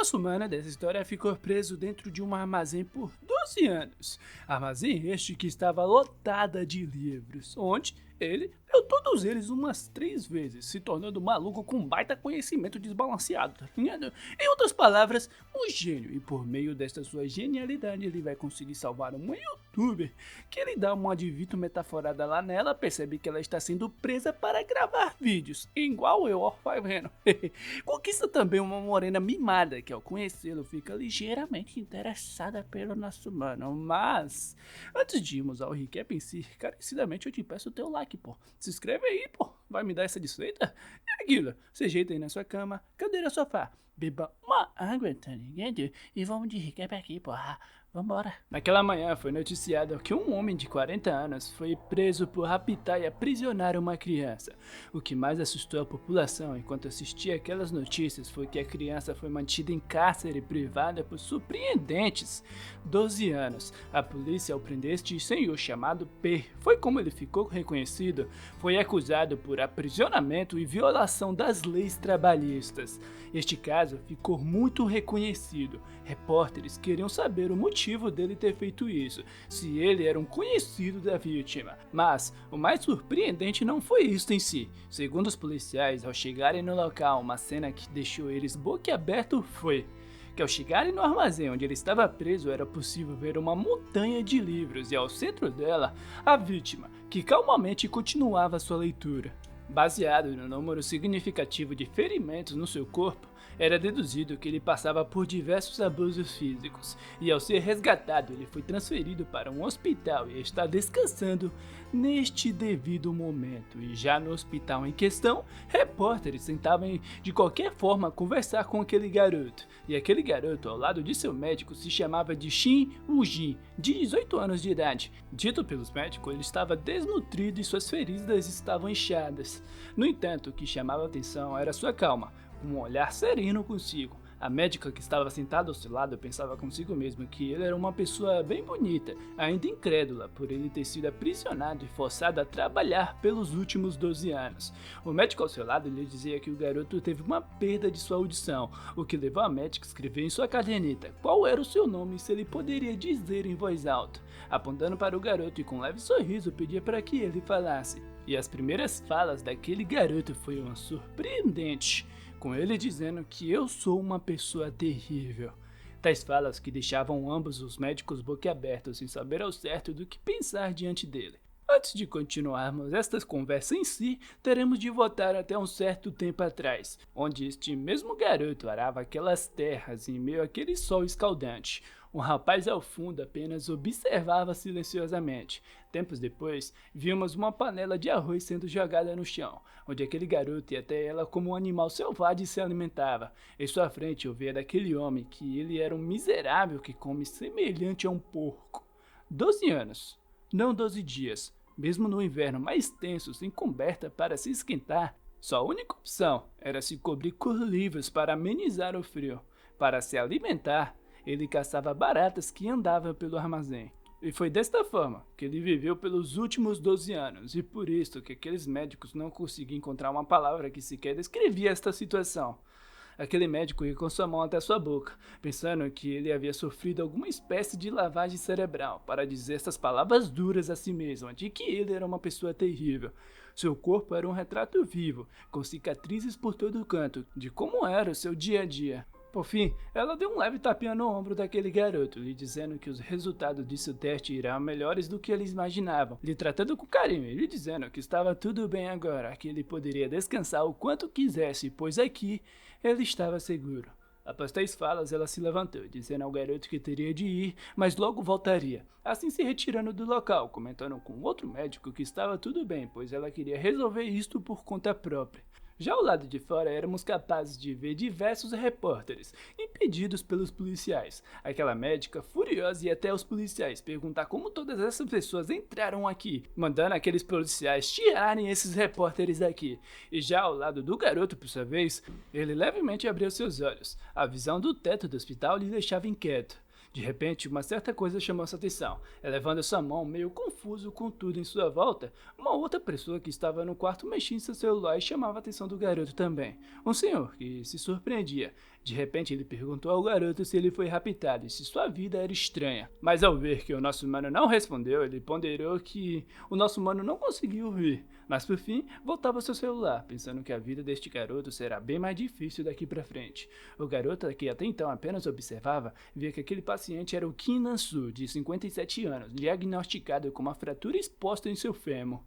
muçulmano dessa história ficou preso dentro de um armazém por 12 anos. Armazém este que estava lotada de livros, onde ele leu todos eles umas 3 vezes, se tornando maluco com um baita conhecimento desbalanceado, tá ligado? Em outras palavras, um gênio, e por meio desta sua genialidade ele vai conseguir salvar uma youtuber, que ele dá uma advito metaforada lá nela, percebe que ela está sendo presa para gravar vídeos, igual eu, ó, vai vendo. Conquista também uma morena mimada, que ao conhecê-lo fica ligeiramente interessada pelo nosso mano, mas antes de irmos ao recap em si, carecidamente eu te peço o teu like, pô. Se inscreve aí, pô. Vai me dar essa desfeita? É aquilo. Se ajeita aí na sua cama, cadeira, sofá. Beba uma água, tá ligado? E vamos de recap aqui, porra. Vambora. Naquela manhã foi noticiado que um homem de 40 anos foi preso por raptar e aprisionar uma criança. O que mais assustou a população enquanto assistia aquelas notícias foi que a criança foi mantida em cárcere privada por surpreendentes 12 anos. A polícia, ao prender este senhor chamado P, foi como ele ficou reconhecido, foi acusado por aprisionamento e violação das leis trabalhistas. Este caso ficou muito reconhecido. Repórteres queriam saber o motivo dele ter feito isso, se ele era um conhecido da vítima. Mas o mais surpreendente não foi isso em si. Segundo os policiais, ao chegarem no local, uma cena que deixou eles boquiabertos foi que ao chegarem no armazém onde ele estava preso era possível ver uma montanha de livros e ao centro dela, a vítima, que calmamente continuava sua leitura. Baseado no número significativo de ferimentos no seu corpo, era deduzido que ele passava por diversos abusos físicos, e ao ser resgatado ele foi transferido para um hospital e está descansando neste devido momento. E já no hospital em questão, repórteres tentavam de qualquer forma conversar com aquele garoto, e aquele garoto ao lado de seu médico se chamava de Shin Woo-jin, de 18 anos de idade. Dito pelos médicos, ele estava desnutrido e suas feridas estavam inchadas. No entanto, o que chamava a atenção era sua calma, com um olhar sereno consigo. A médica que estava sentada ao seu lado pensava consigo mesma que ele era uma pessoa bem bonita, ainda incrédula por ele ter sido aprisionado e forçado a trabalhar pelos últimos 12 anos. O médico ao seu lado lhe dizia que o garoto teve uma perda de sua audição, o que levou a médica a escrever em sua caderneta qual era o seu nome e se ele poderia dizer em voz alta. Apontando para o garoto e com um leve sorriso pedia para que ele falasse. E as primeiras falas daquele garoto foram surpreendentes, com ele dizendo que eu sou uma pessoa terrível. Tais falas que deixavam ambos os médicos boquiabertos sem saber ao certo do que pensar diante dele. Antes de continuarmos esta conversa em si, teremos de voltar até um certo tempo atrás, onde este mesmo garoto arava aquelas terras em meio àquele sol escaldante. Um rapaz ao fundo apenas observava silenciosamente. Tempos depois, vimos uma panela de arroz sendo jogada no chão, onde aquele garoto ia até ela como um animal selvagem se alimentava. Em sua frente eu via daquele homem que ele era um miserável que come semelhante a um porco. 12 anos, não 12 dias. Mesmo no inverno mais tenso, sem coberta para se esquentar, sua única opção era se cobrir com livros para amenizar o frio. Para se alimentar, ele caçava baratas que andavam pelo armazém. E foi desta forma que ele viveu pelos últimos 12 anos, e por isso que aqueles médicos não conseguiam encontrar uma palavra que sequer descrevia esta situação. Aquele médico ia com sua mão até sua boca, pensando que ele havia sofrido alguma espécie de lavagem cerebral para dizer estas palavras duras a si mesmo, de que ele era uma pessoa terrível. Seu corpo era um retrato vivo, com cicatrizes por todo canto, de como era o seu dia a dia. Por fim, ela deu um leve tapinha no ombro daquele garoto, lhe dizendo que os resultados de seu teste irão melhores do que eles imaginavam, lhe tratando com carinho e lhe dizendo que estava tudo bem agora, que ele poderia descansar o quanto quisesse, pois aqui ele estava seguro. Após tais falas, ela se levantou, dizendo ao garoto que teria de ir, mas logo voltaria, assim se retirando do local, comentando com outro médico que estava tudo bem, pois ela queria resolver isto por conta própria. Já ao lado de fora éramos capazes de ver diversos repórteres, impedidos pelos policiais. Aquela médica furiosa ia até os policiais perguntar como todas essas pessoas entraram aqui, mandando aqueles policiais tirarem esses repórteres daqui. E já ao lado do garoto, por sua vez, ele levemente abriu seus olhos. A visão do teto do hospital lhe deixava inquieto. De repente, uma certa coisa chamou sua atenção. Elevando sua mão, meio confuso com tudo em sua volta, uma outra pessoa que estava no quarto mexia em seu celular e chamava a atenção do garoto também. Um senhor que se surpreendia. De repente, ele perguntou ao garoto se ele foi raptado e se sua vida era estranha. Mas ao ver que o nosso humano não respondeu, ele ponderou que o nosso humano não conseguiu ouvir. Mas por fim, voltava ao seu celular, pensando que a vida deste garoto será bem mais difícil daqui pra frente. O garoto, que até então apenas observava, via que aquele paciente era o Kim Nan-soo, de 57 anos, diagnosticado com uma fratura exposta em seu fêmur.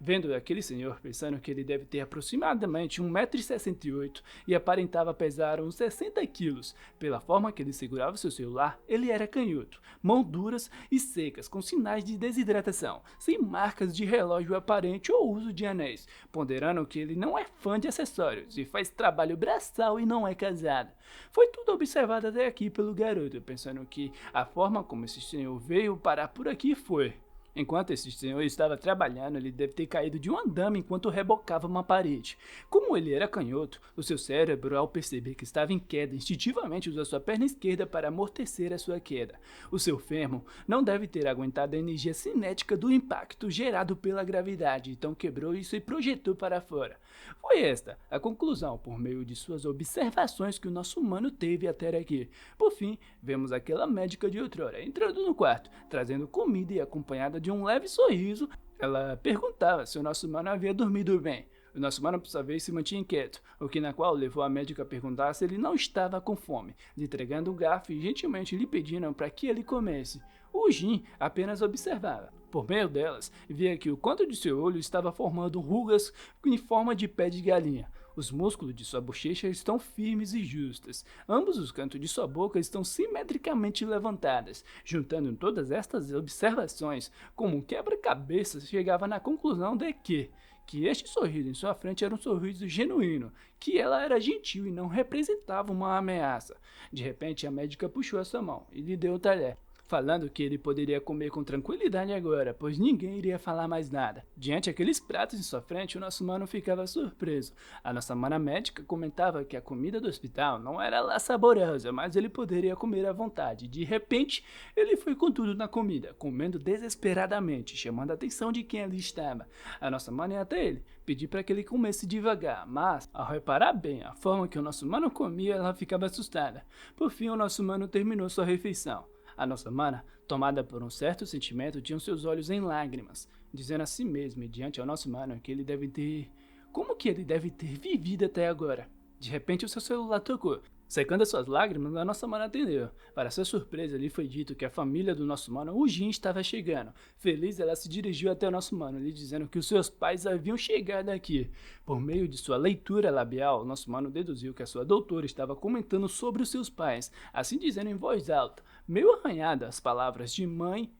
Vendo aquele senhor, pensando que ele deve ter aproximadamente 1,68 m e aparentava pesar uns 60 quilos, pela forma que ele segurava seu celular, ele era canhoto, mãos duras e secas, com sinais de desidratação, sem marcas de relógio aparente ou uso de anéis, ponderando que ele não é fã de acessórios e faz trabalho braçal e não é casado. Foi tudo observado até aqui pelo garoto, pensando que a forma como esse senhor veio parar por aqui foi. Enquanto esse senhor estava trabalhando, ele deve ter caído de um andame enquanto rebocava uma parede. Como ele era canhoto, o seu cérebro, ao perceber que estava em queda, instintivamente usou sua perna esquerda para amortecer a sua queda. O seu fêmur não deve ter aguentado a energia cinética do impacto gerado pela gravidade, então quebrou isso e projetou para fora. Foi esta a conclusão, por meio de suas observações, que o nosso humano teve até aqui. Por fim, vemos aquela médica de outrora entrando no quarto, trazendo comida e acompanhada de um leve sorriso. Ela perguntava se o nosso humano havia dormido bem. O nosso humano, por sua vez, se mantinha inquieto, o que na qual levou a médica a perguntar se ele não estava com fome, lhe entregando um garfo e gentilmente lhe pedindo para que ele comesse. O Jin apenas observava. Por meio delas, via que o canto de seu olho estava formando rugas em forma de pé de galinha. Os músculos de sua bochecha estão firmes e justas. Ambos os cantos de sua boca estão simetricamente levantadas. Juntando todas estas observações, como um quebra-cabeça, chegava na conclusão de que este sorriso em sua frente era um sorriso genuíno, que ela era gentil e não representava uma ameaça. De repente, a médica puxou a sua mão e lhe deu o talher, falando que ele poderia comer com tranquilidade agora, pois ninguém iria falar mais nada. Diante aqueles pratos em sua frente, o nosso mano ficava surpreso. A nossa mana médica comentava que a comida do hospital não era lá saborosa, mas ele poderia comer à vontade. De repente, ele foi com tudo na comida, comendo desesperadamente, chamando a atenção de quem ali estava. A nossa mana ia até ele, pedir para que ele comesse devagar, mas, ao reparar bem a forma que o nosso mano comia, ela ficava assustada. Por fim, o nosso mano terminou sua refeição. A nossa mana, tomada por um certo sentimento, tinha os seus olhos em lágrimas, dizendo a si mesmo, mediante ao nosso mano, que ele deve ter... Como que ele deve ter vivido até agora? De repente, o seu celular tocou. Secando as suas lágrimas, a nossa mana atendeu. Para sua surpresa, lhe foi dito que a família do nosso mano, o Jin, estava chegando. Feliz, ela se dirigiu até o nosso mano, lhe dizendo que os seus pais haviam chegado aqui. Por meio de sua leitura labial, o nosso mano deduziu que a sua doutora estava comentando sobre os seus pais, assim dizendo em voz alta, meio arranhada, as palavras de mãe,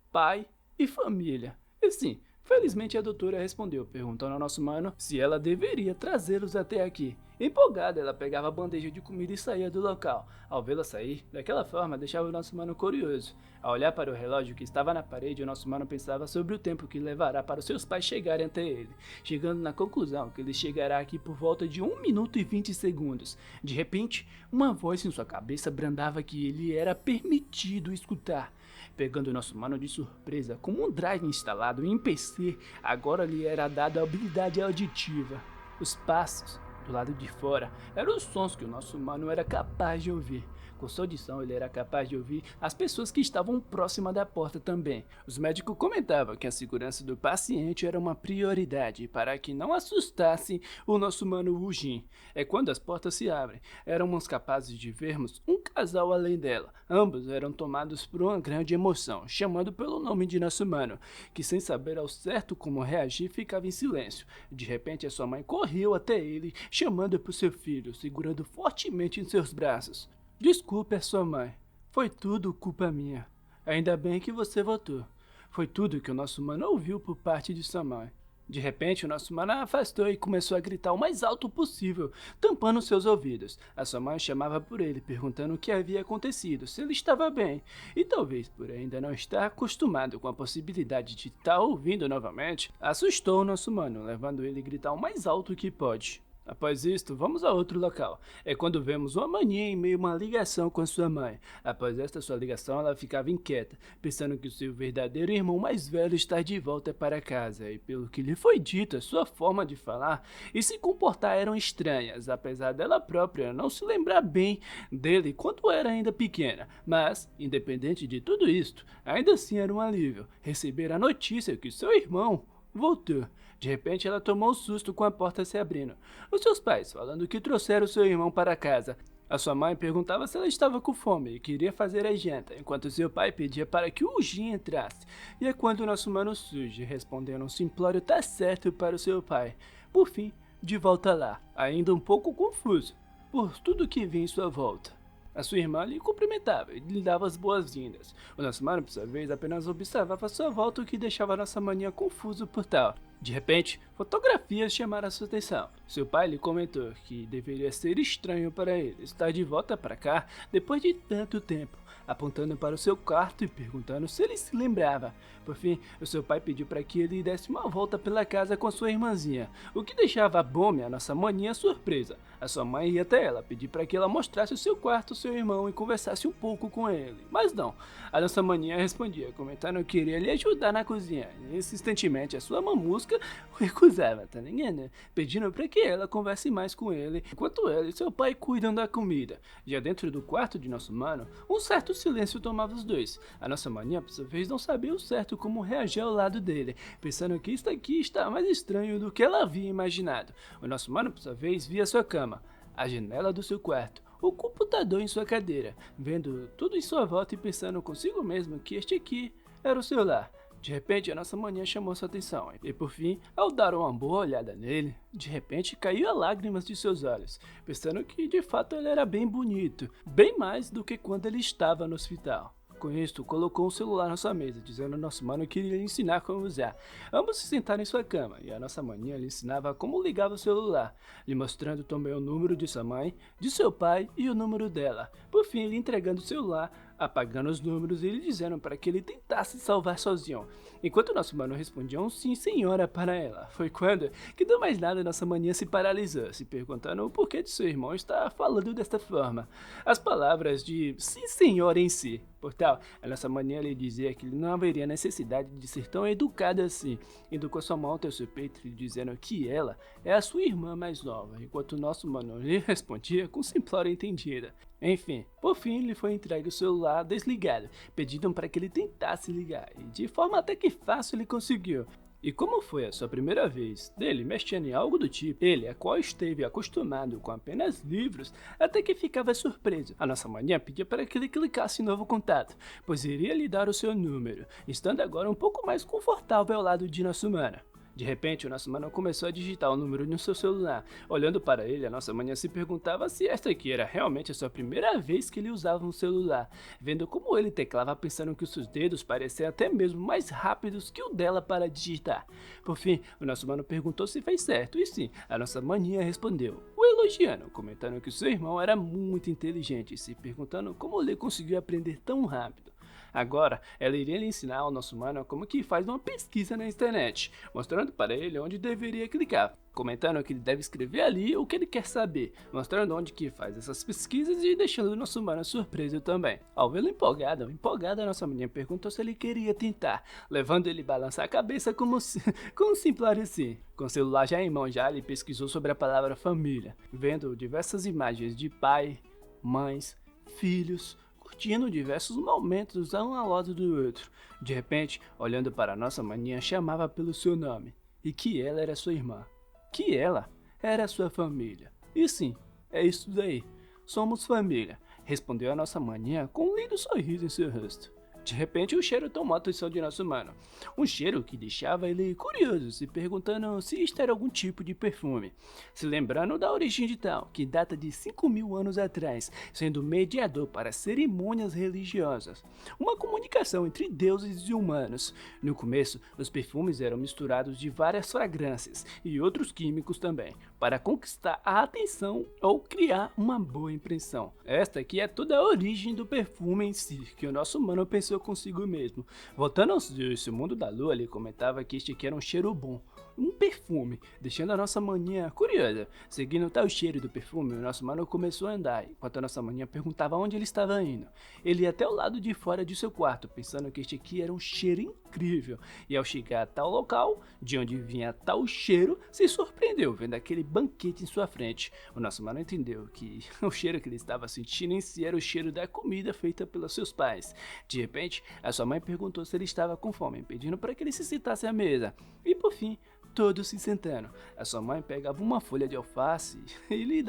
pai e família. E sim, felizmente a doutora respondeu, perguntando ao nosso mano se ela deveria trazê-los até aqui. Empolgada, ela pegava a bandeja de comida e saía do local. Ao vê-la sair, daquela forma, deixava o nosso mano curioso. Ao olhar para o relógio que estava na parede, o nosso mano pensava sobre o tempo que levará para os seus pais chegarem até ele, chegando na conclusão que ele chegará aqui por volta de 1 minuto e 20 segundos. De repente, uma voz em sua cabeça brandava que ele era permitido escutar. Pegando o nosso mano de surpresa, como um drive instalado em PC, agora lhe era dada a habilidade auditiva. Os passos do lado de fora eram os sons que o nosso humano era capaz de ouvir. Com sua audição, ele era capaz de ouvir as pessoas que estavam próximas da porta também. Os médicos comentavam que a segurança do paciente era uma prioridade para que não assustasse o nosso mano Wujin. É quando as portas se abrem, éramos capazes de vermos um casal além dela. Ambos eram tomados por uma grande emoção, chamando pelo nome de nosso mano, que sem saber ao certo como reagir, ficava em silêncio. De repente, a sua mãe correu até ele, chamando por seu filho, segurando fortemente em seus braços. Desculpe a sua mãe, foi tudo culpa minha. Ainda bem que você voltou. Foi tudo que o nosso mano ouviu por parte de sua mãe. De repente, o nosso mano afastou e começou a gritar o mais alto possível, tampando seus ouvidos. A sua mãe chamava por ele, perguntando o que havia acontecido, se ele estava bem. E talvez por ainda não estar acostumado com a possibilidade de estar ouvindo novamente, assustou o nosso mano, levando ele a gritar o mais alto que pode. Após isto, vamos a outro local. É quando vemos uma maninha em meio a uma ligação com a sua mãe. Após esta sua ligação, ela ficava inquieta, pensando que o seu verdadeiro irmão mais velho está de volta para casa. E pelo que lhe foi dito, a sua forma de falar e se comportar eram estranhas, apesar dela própria não se lembrar bem dele quando era ainda pequena. Mas, independente de tudo isto, ainda assim era um alívio receber a notícia que seu irmão voltou. De repente, ela tomou um susto com a porta se abrindo. Os seus pais falando que trouxeram seu irmão para casa. A sua mãe perguntava se ela estava com fome e queria fazer a janta, enquanto seu pai pedia para que o Jin entrasse. E é quando nosso mano surge, respondendo um simplório tá certo para o seu pai. Por fim, de volta lá, ainda um pouco confuso por tudo que vinha em sua volta. A sua irmã lhe cumprimentava e lhe dava as boas-vindas. O nosso mano, por sua vez, apenas observava a sua volta, o que deixava nossa maninha confuso por tal. De repente, fotografias chamaram a sua atenção. Seu pai lhe comentou que deveria ser estranho para ele estar de volta para cá depois de tanto tempo, apontando para o seu quarto e perguntando se ele se lembrava. Por fim, o seu pai pediu para que ele desse uma volta pela casa com sua irmãzinha, o que deixava a Bome, a nossa maninha, surpresa. A sua mãe ia até ela, pedir para que ela mostrasse o seu quarto ao seu irmão e conversasse um pouco com ele. Mas não, a nossa maninha respondia, comentando que iria lhe ajudar na cozinha. Insistentemente, a sua mamusca recusava, tá ligado? Pedindo para que ela converse mais com ele, enquanto ela e seu pai cuidam da comida. Já dentro do quarto de nosso mano, um certo silêncio tomava os dois. A nossa maninha, por sua vez, não sabia o certo como reagir ao lado dele, pensando que isto aqui estava mais estranho do que ela havia imaginado. O nosso mano, por sua vez, via sua cama, a janela do seu quarto, o computador em sua cadeira, vendo tudo em sua volta e pensando consigo mesmo que este aqui era o seu lar. De repente, a nossa maninha chamou sua atenção, e por fim, ao dar uma boa olhada nele, de repente caiu a lágrimas de seus olhos, pensando que de fato ele era bem bonito, bem mais do que quando ele estava no hospital. Com isto, colocou um celular na sua mesa, dizendo ao nosso mano que iria lhe ensinar como usar. Ambos se sentaram em sua cama, e a nossa maninha lhe ensinava como ligava o celular, lhe mostrando também o número de sua mãe, de seu pai e o número dela. Por fim, lhe entregando o celular, apagando os números e lhe dizendo para que ele tentasse salvar sozinho. Enquanto nosso mano respondia um sim senhora para ela. Foi quando que do mais nada nossa maninha se paralisou, se perguntando o porquê de seu irmão estar falando desta forma. As palavras de sim senhora em si. Por tal, a nossa maninha lhe dizia que não haveria necessidade de ser tão educada assim, indo com a sua mão ao seu peito lhe dizendo que ela é a sua irmã mais nova, enquanto o nosso mano lhe respondia com simplória entendida. Enfim, por fim lhe foi entregue o celular desligado, pedindo para que ele tentasse ligar, e de forma até que fácil ele conseguiu. E como foi a sua primeira vez dele mexendo em algo do tipo, ele, a qual esteve acostumado com apenas livros, até que ficava surpreso. A nossa maninha pedia para que ele clicasse em novo contato, pois iria lhe dar o seu número, estando agora um pouco mais confortável ao lado de nosso mano. De repente, o nosso mano começou a digitar o número no seu celular. Olhando para ele, a nossa maninha se perguntava se esta aqui era realmente a sua primeira vez que ele usava um celular, vendo como ele teclava, pensando que os seus dedos pareciam até mesmo mais rápidos que o dela para digitar. Por fim, o nosso mano perguntou se fez certo, e sim, a nossa maninha respondeu, o elogiando, comentando que seu irmão era muito inteligente, e se perguntando como ele conseguiu aprender tão rápido. Agora, ela iria lhe ensinar ao nosso mano como que faz uma pesquisa na internet, mostrando para ele onde deveria clicar, comentando que ele deve escrever ali o que ele quer saber, mostrando onde que faz essas pesquisas e deixando o nosso mano surpreso também. Ao vê-lo empolgada, a nossa menina perguntou se ele queria tentar, levando ele a balançar a cabeça como um simplório assim. Com o celular já em mão, já ele pesquisou sobre a palavra família, vendo diversas imagens de pai, mães, filhos, curtindo diversos momentos um ao lado do outro. De repente, olhando para nossa maninha, chamava pelo seu nome, e que ela era sua irmã, que ela era sua família. E sim, é isso daí, somos família, respondeu a nossa maninha com um lindo sorriso em seu rosto. De repente, o cheiro tomou a atenção de nosso mano. Um cheiro que deixava ele curioso, se perguntando se isto era algum tipo de perfume. Se lembrando da origem de tal, que data de 5.000 anos atrás, sendo mediador para cerimônias religiosas. Uma comunicação entre deuses e humanos. No começo, os perfumes eram misturados de várias fragrâncias e outros químicos também, para conquistar a atenção ou criar uma boa impressão. Esta aqui é toda a origem do perfume em si, que o nosso mano pensou pensou consigo mesmo. Voltando esse mundo da lua, ele comentava que este aqui era um cheiro bom, um perfume, deixando a nossa maninha curiosa. Seguindo tal cheiro do perfume, o nosso mano começou a andar, enquanto a nossa maninha perguntava onde ele estava indo. Ele ia até o lado de fora de seu quarto, pensando que este aqui era um cheiro incrível, e ao chegar a tal local, de onde vinha tal cheiro, se surpreendeu vendo aquele banquete em sua frente. O nosso mano entendeu que o cheiro que ele estava sentindo em si era o cheiro da comida feita pelos seus pais. De repente, a sua mãe perguntou se ele estava com fome, pedindo para que ele se sentasse à mesa. E por fim, todos se sentando. A sua mãe pegava uma folha de alface e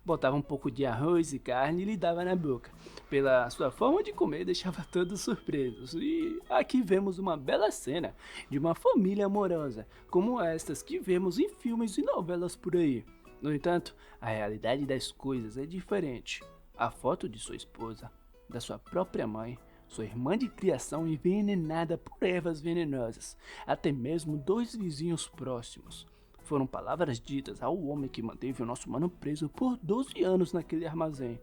botava um pouco de arroz e carne e lhe dava na boca. Pela sua forma de comer, deixava todos surpresos. E aqui vemos uma bela cena de uma família amorosa, como estas que vemos em filmes e novelas por aí. No entanto, a realidade das coisas é diferente. A foto de sua esposa, da sua própria mãe, sua irmã de criação envenenada por ervas venenosas, até mesmo 2 vizinhos próximos. Foram palavras ditas ao homem que manteve o nosso mano preso por 12 anos naquele armazém.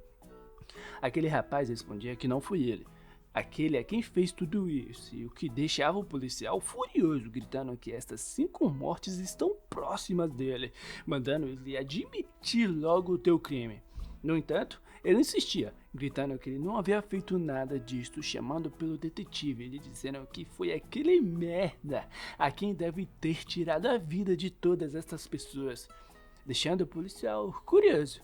Aquele rapaz respondia que não foi ele. Aquele é quem fez tudo isso, e o que deixava o policial furioso, gritando que estas 5 mortes estão próximas dele, mandando ele admitir logo o teu crime. No entanto, ele insistia, gritando que ele não havia feito nada disto, chamando pelo detetive, ele dizendo que foi aquele merda a quem deve ter tirado a vida de todas estas pessoas, deixando o policial curioso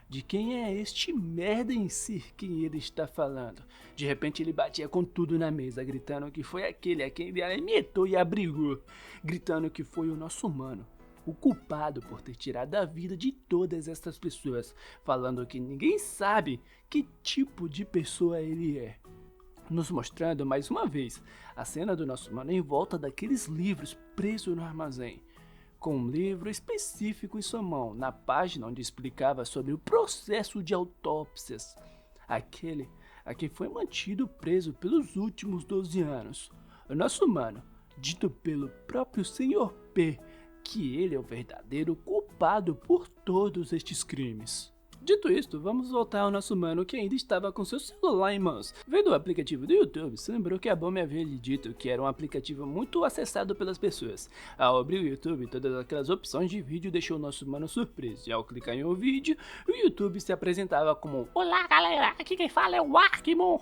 de quem é este merda em si que ele está falando. De repente ele batia com tudo na mesa, gritando que foi aquele a quem ele arremetou e abrigou, gritando que foi o nosso mano, o culpado por ter tirado a vida de todas estas pessoas, falando que ninguém sabe que tipo de pessoa ele é. Nos mostrando mais uma vez a cena do nosso mano em volta daqueles livros presos no armazém, com um livro específico em sua mão, na página onde explicava sobre o processo de autópsias. Aquele a quem foi mantido preso pelos últimos 12 anos. O nosso mano, dito pelo próprio Sr. P, que ele é o verdadeiro culpado por todos estes crimes. Dito isto, vamos voltar ao nosso mano que ainda estava com seu celular em mãos. Vendo o aplicativo do YouTube, se lembrou que a Bombe havia lhe dito que era um aplicativo muito acessado pelas pessoas. Ao abrir o YouTube, todas aquelas opções de vídeo deixou o nosso mano surpreso. E ao clicar em um vídeo, o YouTube se apresentava como: Olá galera, aqui quem fala é o Arkmon.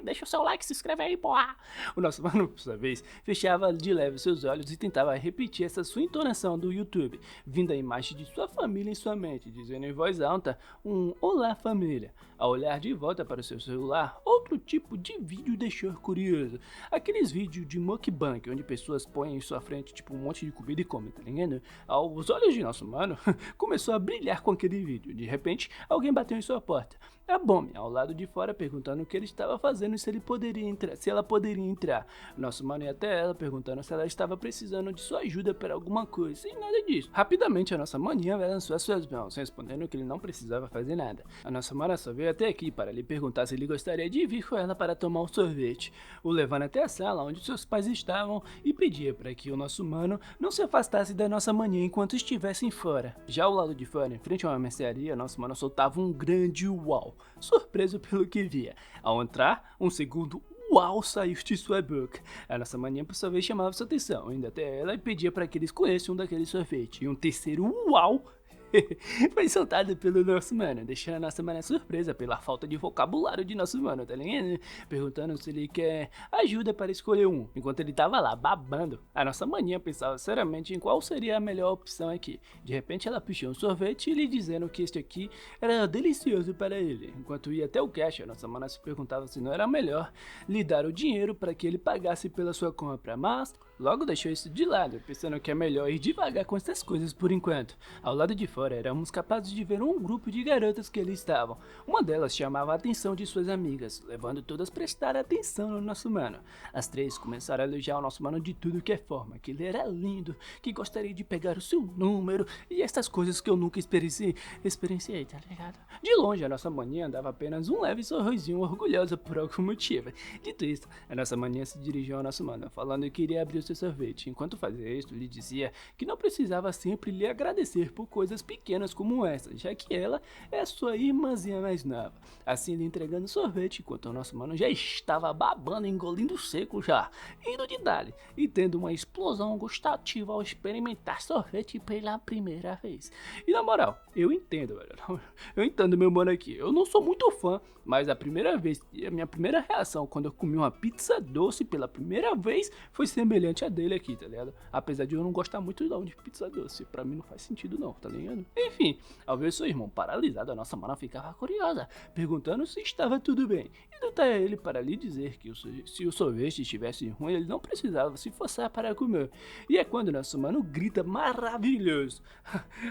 Deixa o seu like e se inscreve aí, porra! O nosso mano, por sua vez, fechava de leve seus olhos e tentava repetir essa sua entonação do YouTube, vindo a imagem de sua família em sua mente, dizendo em voz alta um Olá família. Ao olhar de volta para o seu celular, outro tipo de vídeo deixou curioso. Aqueles vídeos de mukbang, onde pessoas põem em sua frente tipo um monte de comida e comem, tá ligado? Aos olhos de nosso mano, começou a brilhar com aquele vídeo. De repente, alguém bateu em sua porta. A Bombe, ao lado de fora, perguntando o que ele estava fazendo e se ela poderia entrar. Nosso mano ia até ela, perguntando se ela estava precisando de sua ajuda para alguma coisa, e nada disso. Rapidamente, a nossa maninha balançou as suas mãos, respondendo que ele não precisava fazer nada. A nossa mana só veio até aqui para lhe perguntar se ele gostaria de vir com ela para tomar um sorvete, o levando até a sala onde seus pais estavam e pedia para que o nosso mano não se afastasse da nossa maninha enquanto estivessem fora. Já ao lado de fora, em frente a uma mercearia, nosso mano soltava um grande uau, surpreso pelo que via. Ao entrar, um segundo uau saiu de sua boca. A nossa maninha, por sua vez, chamava sua atenção, indo até ela e pedia para que eles conhecessem um daqueles sorvetes. E um terceiro uau foi soltado pelo nosso mano, deixando a nossa mana surpresa pela falta de vocabulário de nosso mano, tá ligado? Perguntando se ele quer ajuda para escolher um, enquanto ele tava lá babando. A nossa maninha pensava seriamente em qual seria a melhor opção aqui. De repente ela puxou um sorvete e lhe dizendo que este aqui era delicioso para ele. Enquanto ia até o caixa, a nossa mana se perguntava se não era melhor lhe dar o dinheiro para que ele pagasse pela sua compra, mas logo deixou isso de lado, pensando que é melhor ir devagar com essas coisas por enquanto. Ao lado de fora, éramos capazes de ver um grupo de garotas que ali estavam. Uma delas chamava a atenção de suas amigas, levando todas a prestar atenção no nosso mano. As 3 começaram a elogiar o nosso mano de tudo que é forma, que ele era lindo, que gostaria de pegar o seu número e essas coisas que eu nunca experienciei, tá ligado? De longe, a nossa maninha dava apenas um leve sorrisinho orgulhosa por algum motivo. Dito isso, a nossa maninha se dirigiu ao nosso mano, falando que iria abrir o seu sorvete. Enquanto fazia isso, lhe dizia que não precisava sempre lhe agradecer por coisas pequenas como essa, já que ela é sua irmãzinha mais nova. Assim, lhe entregando sorvete, enquanto o nosso mano já estava babando, engolindo seco já, indo de dali e tendo uma explosão gustativa ao experimentar sorvete pela primeira vez. E na moral, eu entendo, velho. Eu entendo meu mano aqui. Eu não sou muito fã, mas a minha primeira reação quando eu comi uma pizza doce pela primeira vez foi semelhante a dele aqui, tá ligado? Apesar de eu não gostar muito não de pizza doce, pra mim não faz sentido não, tá ligado? Enfim, ao ver seu irmão paralisado, a nossa mana ficava curiosa, perguntando se estava tudo bem. E lutar ele para lhe dizer que se o sorvete estivesse ruim, ele não precisava se forçar para comer. E é quando nosso mano grita maravilhoso,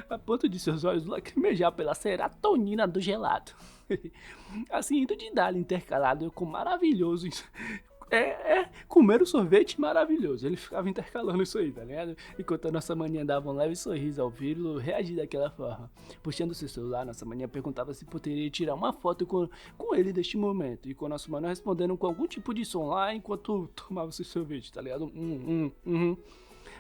a ponto de seus olhos lacrimejar pela serotonina do gelado. Assim, indo de dar intercalado com maravilhoso. Comer o sorvete maravilhoso. Ele ficava intercalando isso aí, tá ligado? Enquanto a nossa maninha dava um leve sorriso ao vê-lo reagir daquela forma. Puxando seu celular, nossa maninha perguntava se poderia tirar uma foto com ele deste momento. E com o nosso mano respondendo com algum tipo de som lá enquanto tomava seu sorvete, tá ligado?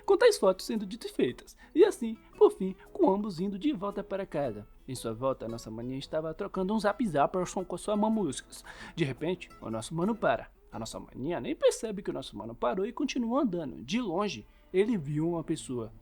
Com tais fotos sendo ditas e feitas. E assim, por fim, com ambos indo de volta para casa. Em sua volta, a nossa maninha estava trocando um zap zapperson com sua mamuscas. De repente, o nosso mano para. A nossa maninha nem percebe que o nosso mano parou e continua andando. De longe, ele viu uma pessoa.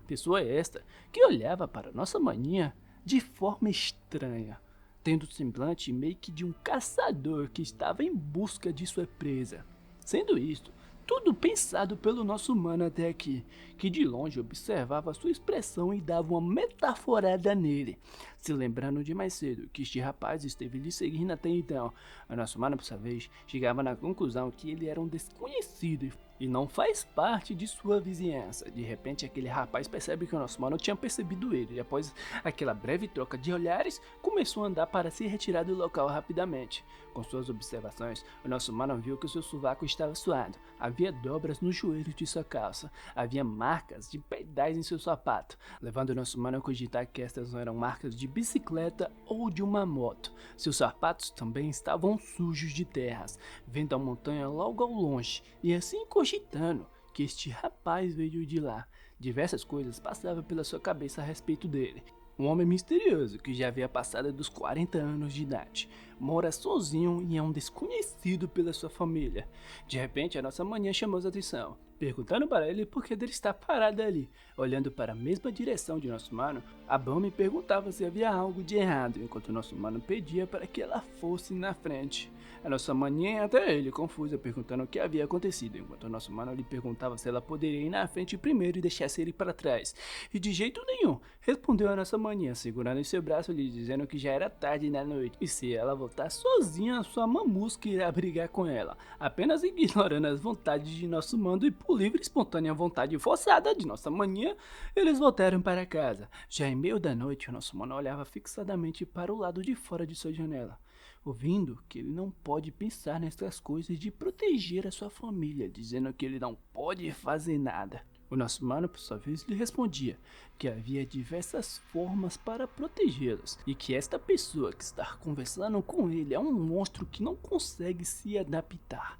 Pessoa esta que olhava para a nossa maninha de forma estranha, tendo o semblante meio que de um caçador que estava em busca de sua presa. Sendo isto, tudo pensado pelo nosso mano até aqui, que de longe observava sua expressão e dava uma metaforada nele, se lembrando de mais cedo que este rapaz esteve lhe seguindo até então. O nosso mano, por sua vez, chegava na conclusão que ele era um desconhecido e não faz parte de sua vizinhança. De repente, aquele rapaz percebe que o nosso mano tinha percebido ele, e após aquela breve troca de olhares, começou a andar para se retirar do local rapidamente. Com suas observações, o nosso mano viu que o seu sovaco estava suado, havia dobras no joelho de sua calça, havia marcas de pedais em seu sapato, levando o nosso mano a cogitar que estas eram marcas de bicicleta ou de uma moto. Seus sapatos também estavam sujos de terras, vendo a montanha logo ao longe, e assim cogitando que este rapaz veio de lá. Diversas coisas passavam pela sua cabeça a respeito dele. Um homem misterioso que já havia passado dos 40 anos de idade, mora sozinho e é um desconhecido pela sua família. De repente, a nossa maninha chamou sua atenção, perguntando para ele por que ele está parado ali. Olhando para a mesma direção de nosso mano, a Bami perguntava se havia algo de errado, enquanto nosso mano pedia para que ela fosse na frente. A nossa maninha ia até ele, confusa, perguntando o que havia acontecido, enquanto o nosso mano lhe perguntava se ela poderia ir na frente primeiro e deixasse ele para trás. E de jeito nenhum, respondeu a nossa maninha, segurando em seu braço, lhe dizendo que já era tarde na noite, e se ela voltar sozinha, sua mamusca irá brigar com ela, apenas ignorando as vontades de nosso mano e por livre e espontânea vontade forçada de nossa maninha, eles voltaram para casa. Já em meio da noite, o nosso mano olhava fixadamente para o lado de fora de sua janela, ouvindo que ele não pode pensar nessas coisas de proteger a sua família, dizendo que ele não pode fazer nada. O nosso mano, por sua vez, lhe respondia que havia diversas formas para protegê-los e que esta pessoa que está conversando com ele é um monstro que não consegue se adaptar.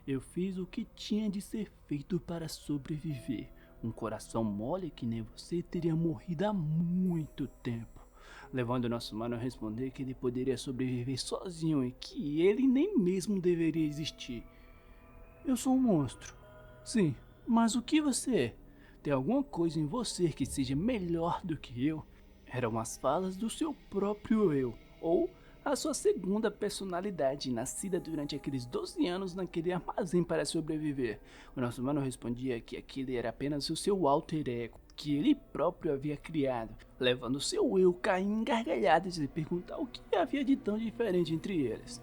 Eu fiz o que tinha de ser feito para sobreviver. Um coração mole que nem você teria morrido há muito tempo. Levando o nosso mano a responder que ele poderia sobreviver sozinho e que ele nem mesmo deveria existir. Eu sou um monstro. Sim, mas o que você é? Tem alguma coisa em você que seja melhor do que eu? Eram as falas do seu próprio eu, ou a sua segunda personalidade, nascida durante aqueles 12 anos naquele armazém para sobreviver. O nosso mano respondia que aquele era apenas o seu alter ego, que ele próprio havia criado, levando seu eu a cair em gargalhadas e perguntar o que havia de tão diferente entre eles.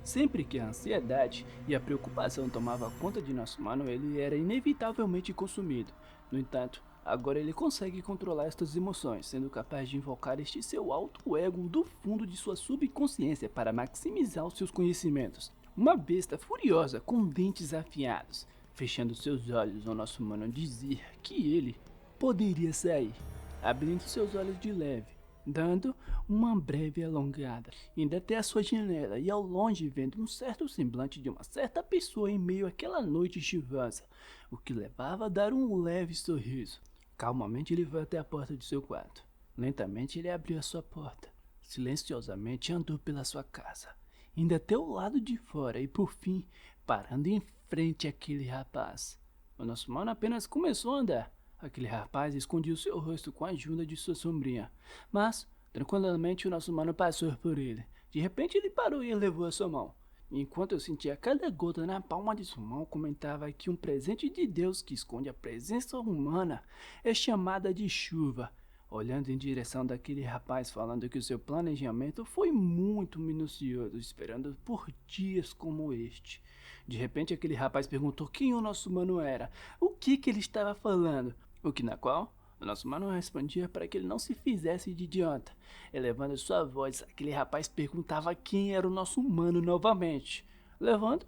Sempre que a ansiedade e a preocupação tomavam conta de nosso mano, ele era inevitavelmente consumido. No entanto, agora ele consegue controlar estas emoções, sendo capaz de invocar este seu alto ego do fundo de sua subconsciência para maximizar os seus conhecimentos. Uma besta furiosa com dentes afiados. Fechando seus olhos, o nosso mano dizia que ele poderia sair, abrindo seus olhos de leve, dando uma breve alongada, indo até a sua janela e ao longe vendo um certo semblante de uma certa pessoa em meio àquela noite chuvosa, o que levava a dar um leve sorriso. Calmamente ele foi até a porta de seu quarto. Lentamente ele abriu a sua porta. Silenciosamente andou pela sua casa, indo até o lado de fora e por fim parando em frente àquele rapaz. O nosso mano apenas começou a andar. Aquele rapaz escondia o seu rosto com a ajuda de sua sombrinha, mas tranquilamente o nosso mano passou por ele. De repente ele parou e elevou a sua mão. Enquanto eu sentia cada gota na palma de sua mão, comentava que um presente de Deus que esconde a presença humana é chamada de chuva. Olhando em direção daquele rapaz, falando que o seu planejamento foi muito minucioso, esperando por dias como este. De repente aquele rapaz perguntou quem o nosso mano era, o que ele estava falando, o que na qual o nosso mano respondia para que ele não se fizesse de idiota. Elevando sua voz, aquele rapaz perguntava quem era o nosso mano novamente, levando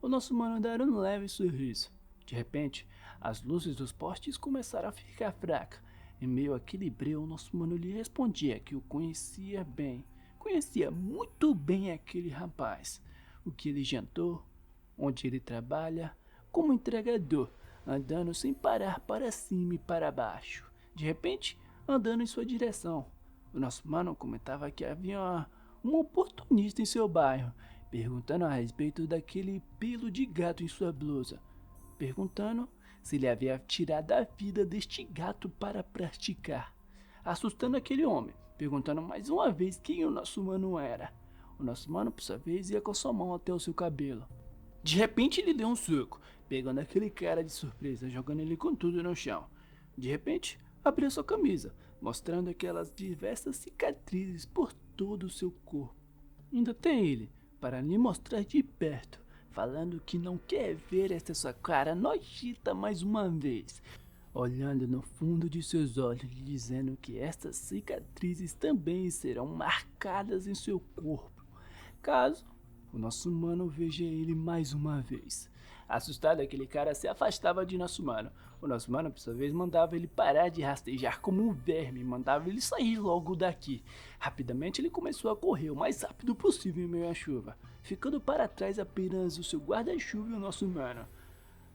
o nosso mano a dar um leve sorriso. De repente, as luzes dos postes começaram a ficar fracas. Em meio àquele breu, o nosso mano lhe respondia que o conhecia bem, conhecia muito bem aquele rapaz, o que ele jantou, onde ele trabalha, como entregador, andando sem parar para cima e para baixo. De repente, andando em sua direção. O nosso mano comentava que havia um oportunista em seu bairro, perguntando a respeito daquele pelo de gato em sua blusa, perguntando se ele havia tirado a vida deste gato para praticar, assustando aquele homem, perguntando mais uma vez quem o nosso mano era. O nosso mano, por sua vez, ia com sua mão até o seu cabelo. De repente ele deu um soco, pegando aquele cara de surpresa, jogando ele com tudo no chão. De repente, abriu sua camisa, mostrando aquelas diversas cicatrizes por todo o seu corpo. Indo até ele, para lhe mostrar de perto, falando que não quer ver essa sua cara nojenta mais uma vez, olhando no fundo de seus olhos e dizendo que estas cicatrizes também serão marcadas em seu corpo, caso o nosso mano veja ele mais uma vez. Assustado, aquele cara se afastava de nosso mano. O nosso mano, por sua vez, mandava ele parar de rastejar como um verme, mandava ele sair logo daqui. Rapidamente ele começou a correr o mais rápido possível em meio à chuva, ficando para trás apenas o seu guarda-chuva e o nosso mano.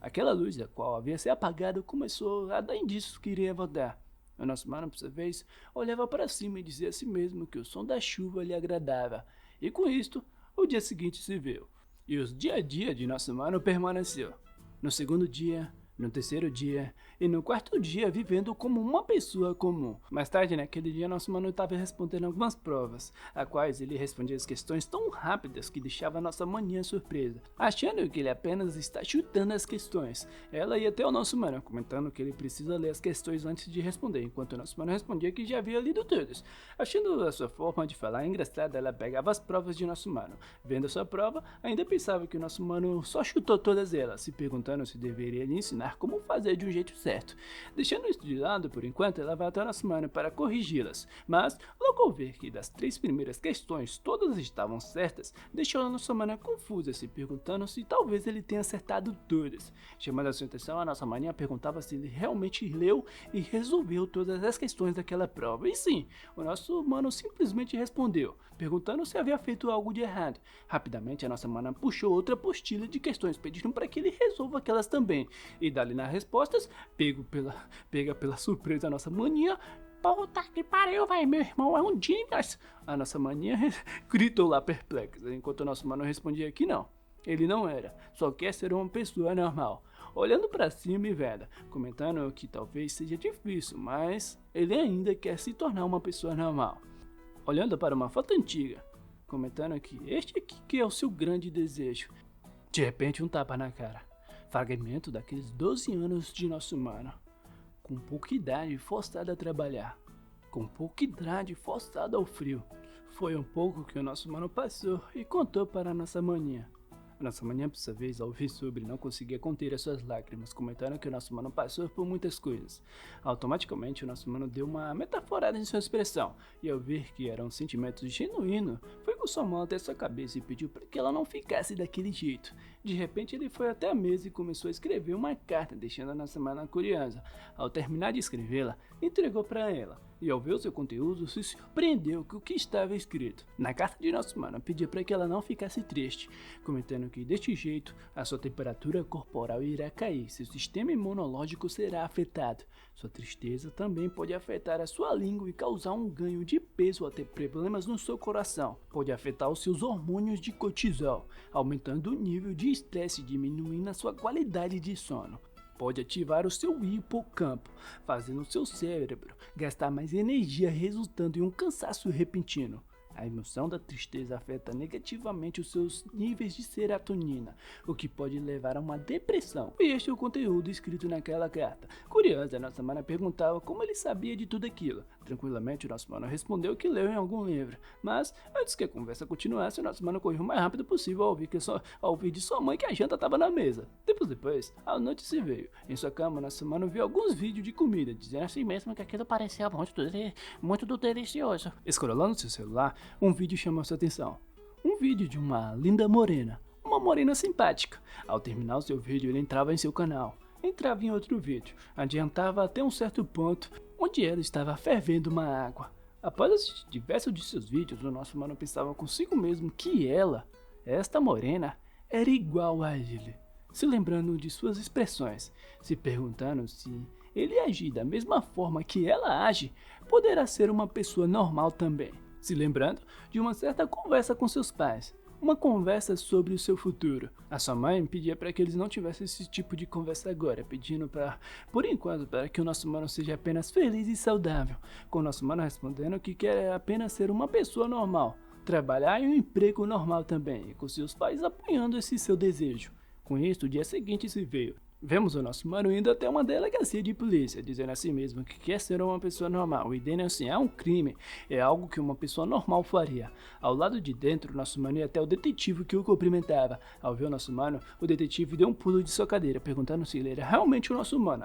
Aquela luz, a qual havia se apagado, começou a dar indícios que iria voltar. O nosso mano, por sua vez, olhava para cima e dizia a si mesmo que o som da chuva lhe agradava. E com isto, o dia seguinte se viu. E o dia a dia de nosso mano permaneceu. No segundo dia, no terceiro dia e no quarto dia vivendo como uma pessoa comum. Mais tarde naquele dia nosso mano estava respondendo algumas provas, a quais ele respondia as questões tão rápidas que deixava nossa maninha surpresa, achando que ele apenas está chutando as questões. Ela ia até o nosso mano, comentando que ele precisa ler as questões antes de responder, enquanto o nosso mano respondia que já havia lido todas. Achando a sua forma de falar engraçada, ela pegava as provas de nosso mano. Vendo a sua prova, ainda pensava que o nosso mano só chutou todas elas, se perguntando se deveria lhe ensinar como fazer de um jeito certo. Deixando isso de lado por enquanto, ela vai até nossa mano para corrigi-las, mas logo ao ver que das 3 primeiras questões todas estavam certas, deixou a nossa mana confusa, se perguntando se talvez ele tenha acertado todas. Chamando a sua atenção, a nossa maninha perguntava se ele realmente leu e resolveu todas as questões daquela prova. E sim, o nosso mano simplesmente respondeu, perguntando se havia feito algo de errado. Rapidamente a nossa mana puxou outra apostila de questões, pedindo para que ele resolva aquelas também. E dali nas respostas, pega pela surpresa a nossa maninha. Puta que pariu, vai, meu irmão é um genius. A nossa maninha gritou lá perplexa, enquanto o nosso mano respondia que não. Ele não era, só quer ser uma pessoa normal. Olhando para cima e vendo, comentando que talvez seja difícil, mas ele ainda quer se tornar uma pessoa normal. Olhando para uma foto antiga, comentando que este aqui que é o seu grande desejo. De repente um tapa na cara. Fragmento daqueles 12 anos de nosso mano, com pouca idade forçado a trabalhar, com pouca idade forçado ao frio. Foi um pouco que o nosso mano passou e contou para a nossa maninha. A nossa maninha, por sua vez, ao ouvir sobre, não conseguia conter as suas lágrimas, comentando que o nosso mano passou por muitas coisas. Automaticamente, o nosso mano deu uma metaforada em sua expressão, e ao ver que era um sentimento genuíno, foi com sua mão até sua cabeça e pediu para que ela não ficasse daquele jeito. De repente, ele foi até a mesa e começou a escrever uma carta, deixando a nossa mana curiosa. Ao terminar de escrevê-la, entregou para ela, e ao ver o seu conteúdo se surpreendeu com o que estava escrito. Na carta de nosso mano pedia para que ela não ficasse triste, comentando que deste jeito a sua temperatura corporal irá cair, seu sistema imunológico será afetado, sua tristeza também pode afetar a sua língua e causar um ganho de peso ou até problemas no seu coração, pode afetar os seus hormônios de cortisol, aumentando o nível de estresse e diminuindo a sua qualidade de sono. Pode ativar o seu hipocampo, fazendo o seu cérebro gastar mais energia, resultando em um cansaço repentino. A emoção da tristeza afeta negativamente os seus níveis de serotonina, o que pode levar a uma depressão. E este é o conteúdo escrito naquela carta. Curiosa, nossa mana perguntava como ele sabia de tudo aquilo. Tranquilamente, o nosso mano respondeu que leu em algum livro. Mas, antes que a conversa continuasse, o nosso mano correu o mais rápido possível ao ouvir de sua mãe que a janta estava na mesa. Depois, a noite se veio. Em sua cama, nosso mano viu alguns vídeos de comida, dizendo assim mesmo que aquilo parecia muito delicioso. Escrolando seu celular, um vídeo chamou sua atenção. Um vídeo de uma linda morena, uma morena simpática. Ao terminar o seu vídeo, ele entrava em seu canal, entrava em outro vídeo, adiantava até um certo ponto, onde ela estava fervendo uma água. Após assistir diversos de seus vídeos, o nosso mano pensava consigo mesmo que esta morena, era igual a ele, se lembrando de suas expressões, se perguntando se ele agir da mesma forma que ela age, poderá ser uma pessoa normal também. Se lembrando de uma certa conversa com seus pais, uma conversa sobre o seu futuro. A sua mãe pedia para que eles não tivessem esse tipo de conversa agora, pedindo por enquanto, para que o nosso mano seja apenas feliz e saudável, com o nosso mano respondendo que quer apenas ser uma pessoa normal, trabalhar em um emprego normal também, e com seus pais apoiando esse seu desejo. Com isso, o dia seguinte se veio. Vemos o nosso mano indo até uma delegacia de polícia, dizendo a si mesmo que quer ser uma pessoa normal e denunciar um crime é algo que uma pessoa normal faria. Ao lado de dentro, nosso mano ia até o detetive que o cumprimentava. Ao ver o nosso mano, o detetive deu um pulo de sua cadeira, perguntando se ele era realmente o nosso mano,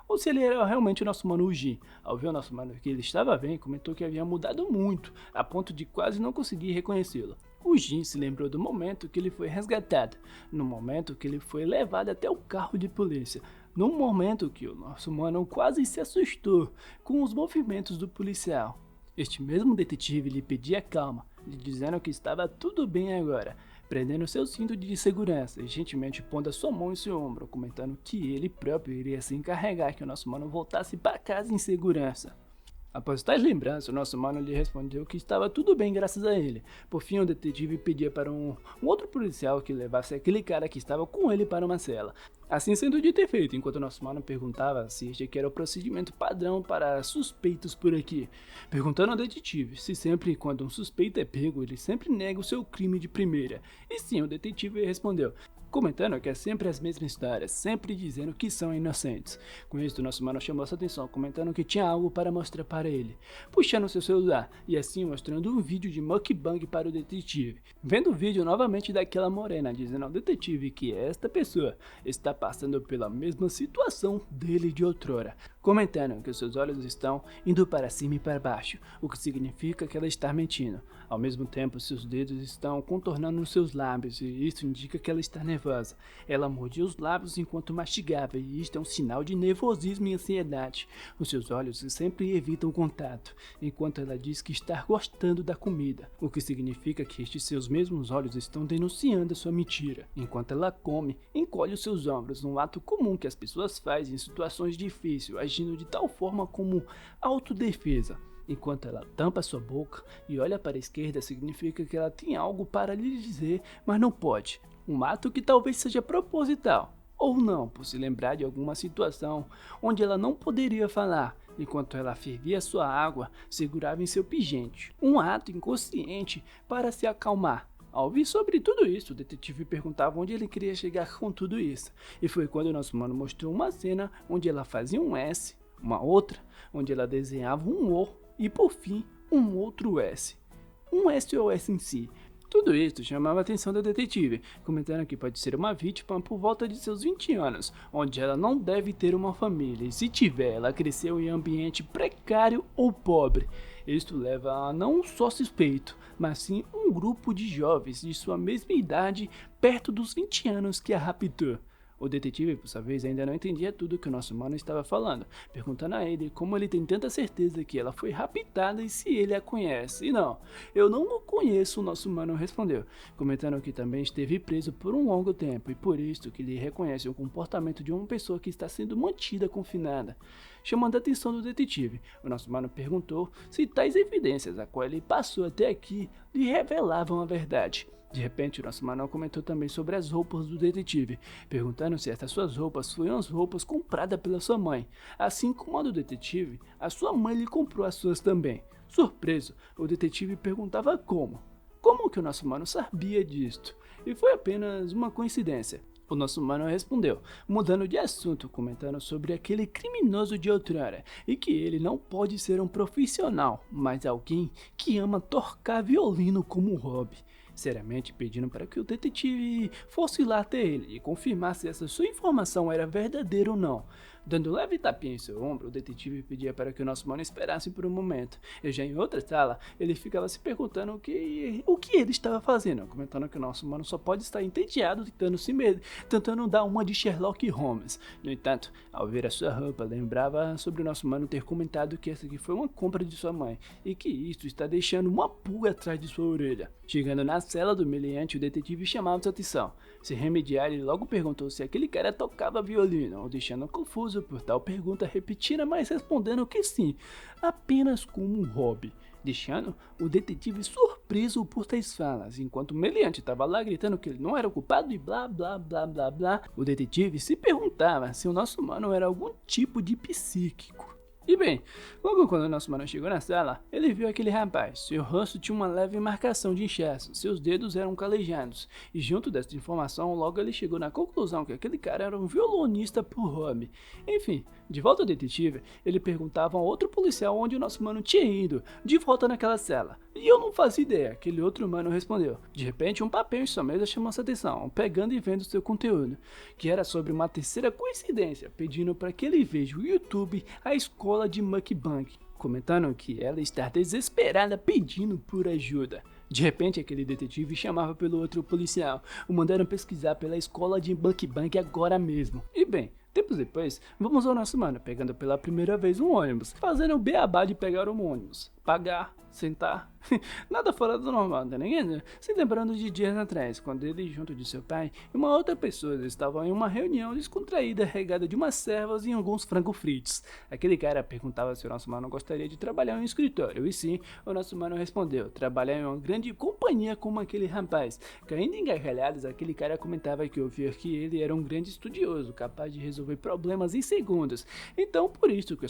ou se ele era realmente o nosso mano Uji. Ao ver o nosso mano que ele estava bem, comentou que havia mudado muito, a ponto de quase não conseguir reconhecê-lo. O Jin se lembrou do momento que ele foi resgatado, no momento que ele foi levado até o carro de polícia, no momento que o nosso mano quase se assustou com os movimentos do policial. Este mesmo detetive lhe pedia calma, lhe dizendo que estava tudo bem agora, prendendo seu cinto de segurança e gentilmente pondo a sua mão em seu ombro, comentando que ele próprio iria se encarregar que o nosso mano voltasse para casa em segurança. Após tais lembranças, o nosso mano lhe respondeu que estava tudo bem graças a ele. Por fim, o detetive pedia para um outro policial que levasse aquele cara que estava com ele para uma cela. Assim sendo dito e feito, enquanto o nosso mano perguntava se este aqui era o procedimento padrão para suspeitos por aqui. Perguntando ao detetive se sempre quando um suspeito é pego, ele sempre nega o seu crime de primeira. E sim, o detetive respondeu, comentando que é sempre as mesmas histórias, sempre dizendo que são inocentes. Com isso, nosso mano chamou sua atenção, comentando que tinha algo para mostrar para ele, puxando seu celular e assim mostrando um vídeo de mukbang para o detetive. Vendo o vídeo novamente daquela morena, dizendo ao detetive que esta pessoa está passando pela mesma situação dele de outrora, comentando que seus olhos estão indo para cima e para baixo, o que significa que ela está mentindo. Ao mesmo tempo, seus dedos estão contornando os seus lábios e isso indica que ela está nervosa. Ela mordia os lábios enquanto mastigava e isto é um sinal de nervosismo e ansiedade. Os seus olhos sempre evitam contato, enquanto ela diz que está gostando da comida, o que significa que estes seus mesmos olhos estão denunciando a sua mentira. Enquanto ela come, encolhe os seus ombros, um ato comum que as pessoas fazem em situações difíceis, agindo de tal forma como autodefesa. Enquanto ela tampa sua boca e olha para a esquerda, significa que ela tem algo para lhe dizer, mas não pode. Um ato que talvez seja proposital, ou não, por se lembrar de alguma situação onde ela não poderia falar. Enquanto ela fervia sua água, segurava em seu pingente. Um ato inconsciente para se acalmar. Ao ouvir sobre tudo isso, o detetive perguntava onde ele queria chegar com tudo isso. E foi quando o nosso mano mostrou uma cena onde ela fazia um S, uma outra, onde ela desenhava um O e por fim um outro S. Um SOS em si. Tudo isso chamava a atenção do detetive, comentando que pode ser uma vítima por volta de seus 20 anos, onde ela não deve ter uma família e se tiver, ela cresceu em ambiente precário ou pobre. Isto leva a não só suspeito, mas sim um grupo de jovens de sua mesma idade perto dos 20 anos que a raptou. O detetive, por sua vez, ainda não entendia tudo que o nosso mano estava falando, perguntando a ele como ele tem tanta certeza que ela foi raptada e se ele a conhece. E não, eu não o conheço, o nosso mano respondeu, comentando que também esteve preso por um longo tempo e por isso que ele reconhece o comportamento de uma pessoa que está sendo mantida confinada. Chamando a atenção do detetive, o nosso mano perguntou se tais evidências a qual ele passou até aqui lhe revelavam a verdade. De repente, o nosso mano comentou também sobre as roupas do detetive, perguntando se essas suas roupas foram as roupas compradas pela sua mãe. Assim como a do detetive, a sua mãe lhe comprou as suas também. Surpreso, o detetive perguntava como. Como que o nosso mano sabia disto? E foi apenas uma coincidência. O nosso mano respondeu, mudando de assunto, comentando sobre aquele criminoso de outrora e que ele não pode ser um profissional, mas alguém que ama tocar violino como hobby. Seriamente pedindo para que o detetive fosse lá até ele e confirmasse se essa sua informação era verdadeira ou não. Dando um leve tapinha em seu ombro, o detetive pedia para que o nosso mano esperasse por um momento. E já em outra sala, ele ficava se perguntando o que ele estava fazendo, comentando que o nosso mano só pode estar entediado tentando dar uma de Sherlock Holmes. No entanto, ao ver a sua roupa, lembrava sobre o nosso mano ter comentado que essa aqui foi uma compra de sua mãe e que isso está deixando uma pulga atrás de sua orelha. Chegando na cela do meliante, o detetive chamava sua atenção. Se remediar, ele logo perguntou se aquele cara tocava violino, o deixando confuso por tal pergunta repetida, mas respondendo que sim, apenas como um hobby, deixando o detetive surpreso por tais falas. Enquanto o meliante estava lá gritando que ele não era o culpado e blá blá blá blá blá, o detetive se perguntava se o nosso mano era algum tipo de psíquico. E bem, logo quando o nosso mano chegou na sala, ele viu aquele rapaz. Seu rosto tinha uma leve marcação de inchaço, seus dedos eram calejados, e junto dessa informação, logo ele chegou na conclusão que aquele cara era um violonista por hobby. Enfim, de volta ao detetive, ele perguntava a outro policial onde o nosso mano tinha ido, de volta naquela cela. E eu não fazia ideia, aquele outro mano respondeu. De repente, um papel em sua mesa chamou sua atenção, pegando e vendo seu conteúdo, que era sobre uma terceira coincidência, pedindo para que ele veja o YouTube, a escola de mukbang, comentando que ela está desesperada pedindo por ajuda. De repente, aquele detetive chamava pelo outro policial, o mandaram pesquisar pela escola de mukbang agora mesmo. E bem, tempos depois, vamos ao nosso mano, pegando pela primeira vez um ônibus, fazendo o beabá de pegar um ônibus, pagar, sentar, nada fora do normal, tá ligado? Se lembrando de dias atrás, quando ele junto de seu pai e uma outra pessoa estavam em uma reunião descontraída regada de umas servas e alguns frango fritos. Aquele cara perguntava se o nosso mano gostaria de trabalhar em um escritório, e sim, o nosso mano respondeu, trabalhar em uma grande companhia como aquele rapaz. Caindo em gargalhadas, aquele cara comentava que ouvia que ele era um grande estudioso, capaz de resolver problemas em segundos. Então, por isso que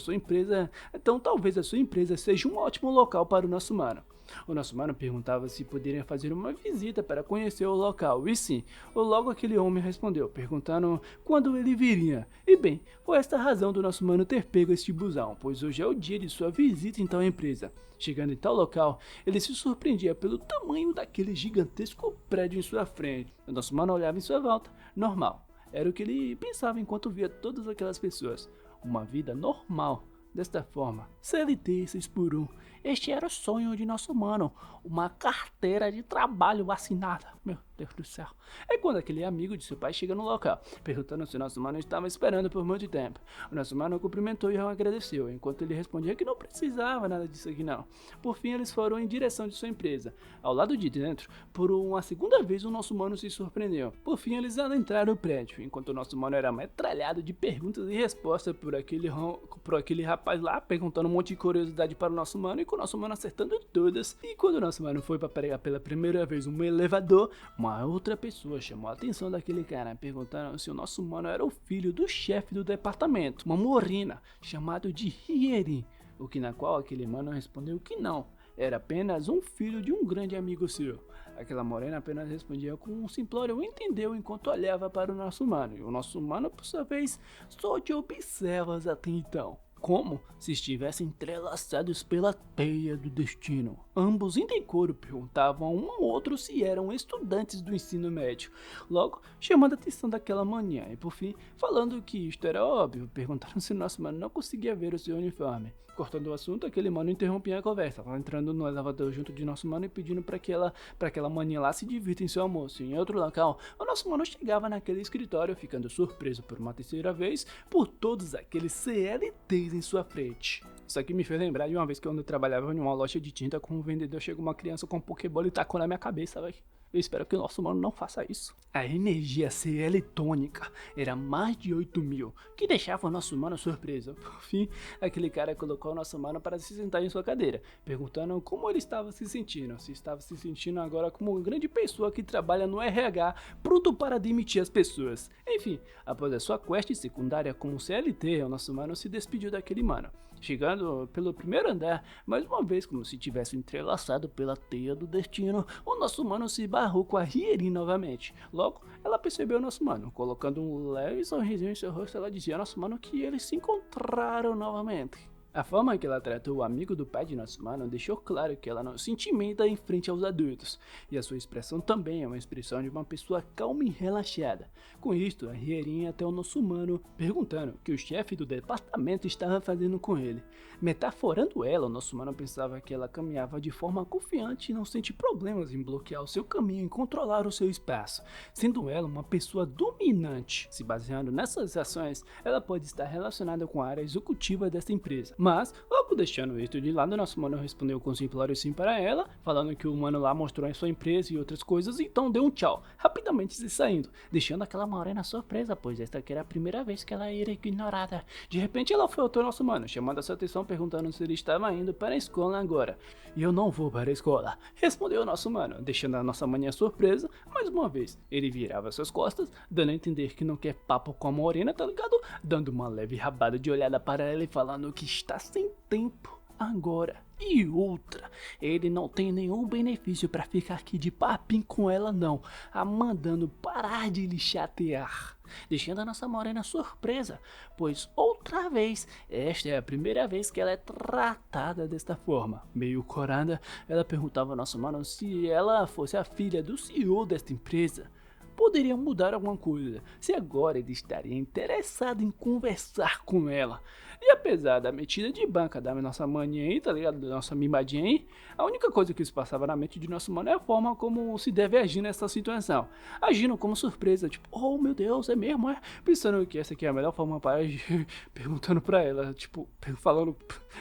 talvez a sua empresa seja um ótimo local para o nosso mano. O nosso mano perguntava se poderiam fazer uma visita para conhecer o local, e sim, logo aquele homem respondeu, perguntando quando ele viria. E bem, foi esta a razão do nosso mano ter pego este busão, pois hoje é o dia de sua visita em tal empresa. Chegando em tal local, ele se surpreendia pelo tamanho daquele gigantesco prédio em sua frente. O nosso mano olhava em sua volta, normal, era o que ele pensava enquanto via todas aquelas pessoas, uma vida normal. Desta forma, CLT 6 por 1. Este era o sonho de nosso mano, uma carteira de trabalho assinada. Meu Deus do céu. É quando aquele amigo de seu pai chega no local, perguntando se nosso mano estava esperando por muito tempo. O nosso mano cumprimentou e agradeceu, enquanto ele respondia que não precisava nada disso aqui não. Por fim, eles foram em direção de sua empresa. Ao lado de dentro, por uma segunda vez, o nosso mano se surpreendeu. Por fim, eles adentraram o prédio, enquanto o nosso mano era metralhado de perguntas e respostas por aquele rapaz lá, perguntando um monte de curiosidade para o nosso mano, e com o nosso mano acertando todas. E quando o nosso mano foi para pegar pela primeira vez um elevador, uma outra pessoa chamou a atenção daquele cara, perguntando se o nosso mano era o filho do chefe do departamento, uma morena, chamado de Hierin, o que na qual aquele mano respondeu que não, era apenas um filho de um grande amigo seu. Aquela morena apenas respondia com um simplório entendeu enquanto olhava para o nosso mano, e o nosso mano, por sua vez, só te observa até então. como se estivessem entrelaçados pela teia do destino. Ambos, em decoro, perguntavam a um ao outro se eram estudantes do ensino médio, logo chamando a atenção daquela manhã e, por fim, falando que isto era óbvio, perguntaram se nosso mano não conseguia ver o seu uniforme. Cortando o assunto, aquele mano interrompia a conversa, entrando no elevador junto de nosso mano e pedindo para aquela maninha lá se divirta em seu almoço. Em outro local, o nosso mano chegava naquele escritório, ficando surpreso por uma terceira vez por todos aqueles CLTs em sua frente. Isso aqui me fez lembrar de uma vez que eu trabalhava em uma loja de tinta com um vendedor, chegou uma criança com um pokebola e tacou na minha cabeça, velho. Eu espero que o nosso mano não faça isso. A energia CL tônica era mais de 8.000, que deixava o nosso mano surpreso. Por fim, aquele cara colocou o nosso mano para se sentar em sua cadeira, perguntando como ele estava se sentindo. Se estava se sentindo agora como uma grande pessoa que trabalha no RH, pronto para demitir as pessoas. Enfim, após a sua quest secundária como CLT, o nosso mano se despediu daquele mano, chegando pelo primeiro andar, mais uma vez como se tivesse entrelaçado pela teia do destino. O nosso mano se barrou com a Rierin novamente. Logo, ela percebeu o nosso mano, colocando um leve sorrisinho em seu rosto. Ela dizia ao nosso mano que eles se encontraram novamente. A forma que ela tratou o amigo do pai de nosso mano deixou claro que ela não se intimida em frente aos adultos, e a sua expressão também é uma expressão de uma pessoa calma e relaxada. Com isto, a Rierin ia até o nosso mano, perguntando o que o chefe do departamento estava fazendo com ele. Metaforando ela, o nosso mano pensava que ela caminhava de forma confiante e não sente problemas em bloquear o seu caminho e controlar o seu espaço, sendo ela uma pessoa dominante. Se baseando nessas ações, ela pode estar relacionada com a área executiva desta empresa. Mas, logo deixando isso de lado, nosso mano respondeu com simplório sim para ela, falando que o mano lá mostrou em sua empresa e outras coisas, então deu um tchau, rapidamente se saindo, deixando aquela morena surpresa, pois esta que era a primeira vez que ela era ignorada. De repente ela foi ao nosso mano, chamando a sua atenção, perguntando se ele estava indo para a escola agora. E eu não vou para a escola, respondeu o nosso mano, deixando a nossa maninha surpresa. Mais uma vez, ele virava suas costas, dando a entender que não quer papo com a morena, tá ligado? Dando uma leve rabada de olhada para ela e falando que está sem tempo agora. E outra, ele não tem nenhum benefício para ficar aqui de papinho com ela não, a mandando parar de lhe chatear, deixando a nossa morena surpresa, pois outra vez, esta é a primeira vez que ela é tratada desta forma. Meio corada, ela perguntava ao nosso mano se ela fosse a filha do CEO desta empresa, poderia mudar alguma coisa, se agora ele estaria interessado em conversar com ela. E apesar da metida de banca da nossa maninha aí, tá ligado? Da nossa mimadinha aí, a única coisa que se passava na mente de nosso mano é a forma como se deve agir nessa situação. Agindo como surpresa, tipo, oh meu Deus, é mesmo, é? Pensando que essa aqui é a melhor forma para agir, perguntando pra ela, tipo,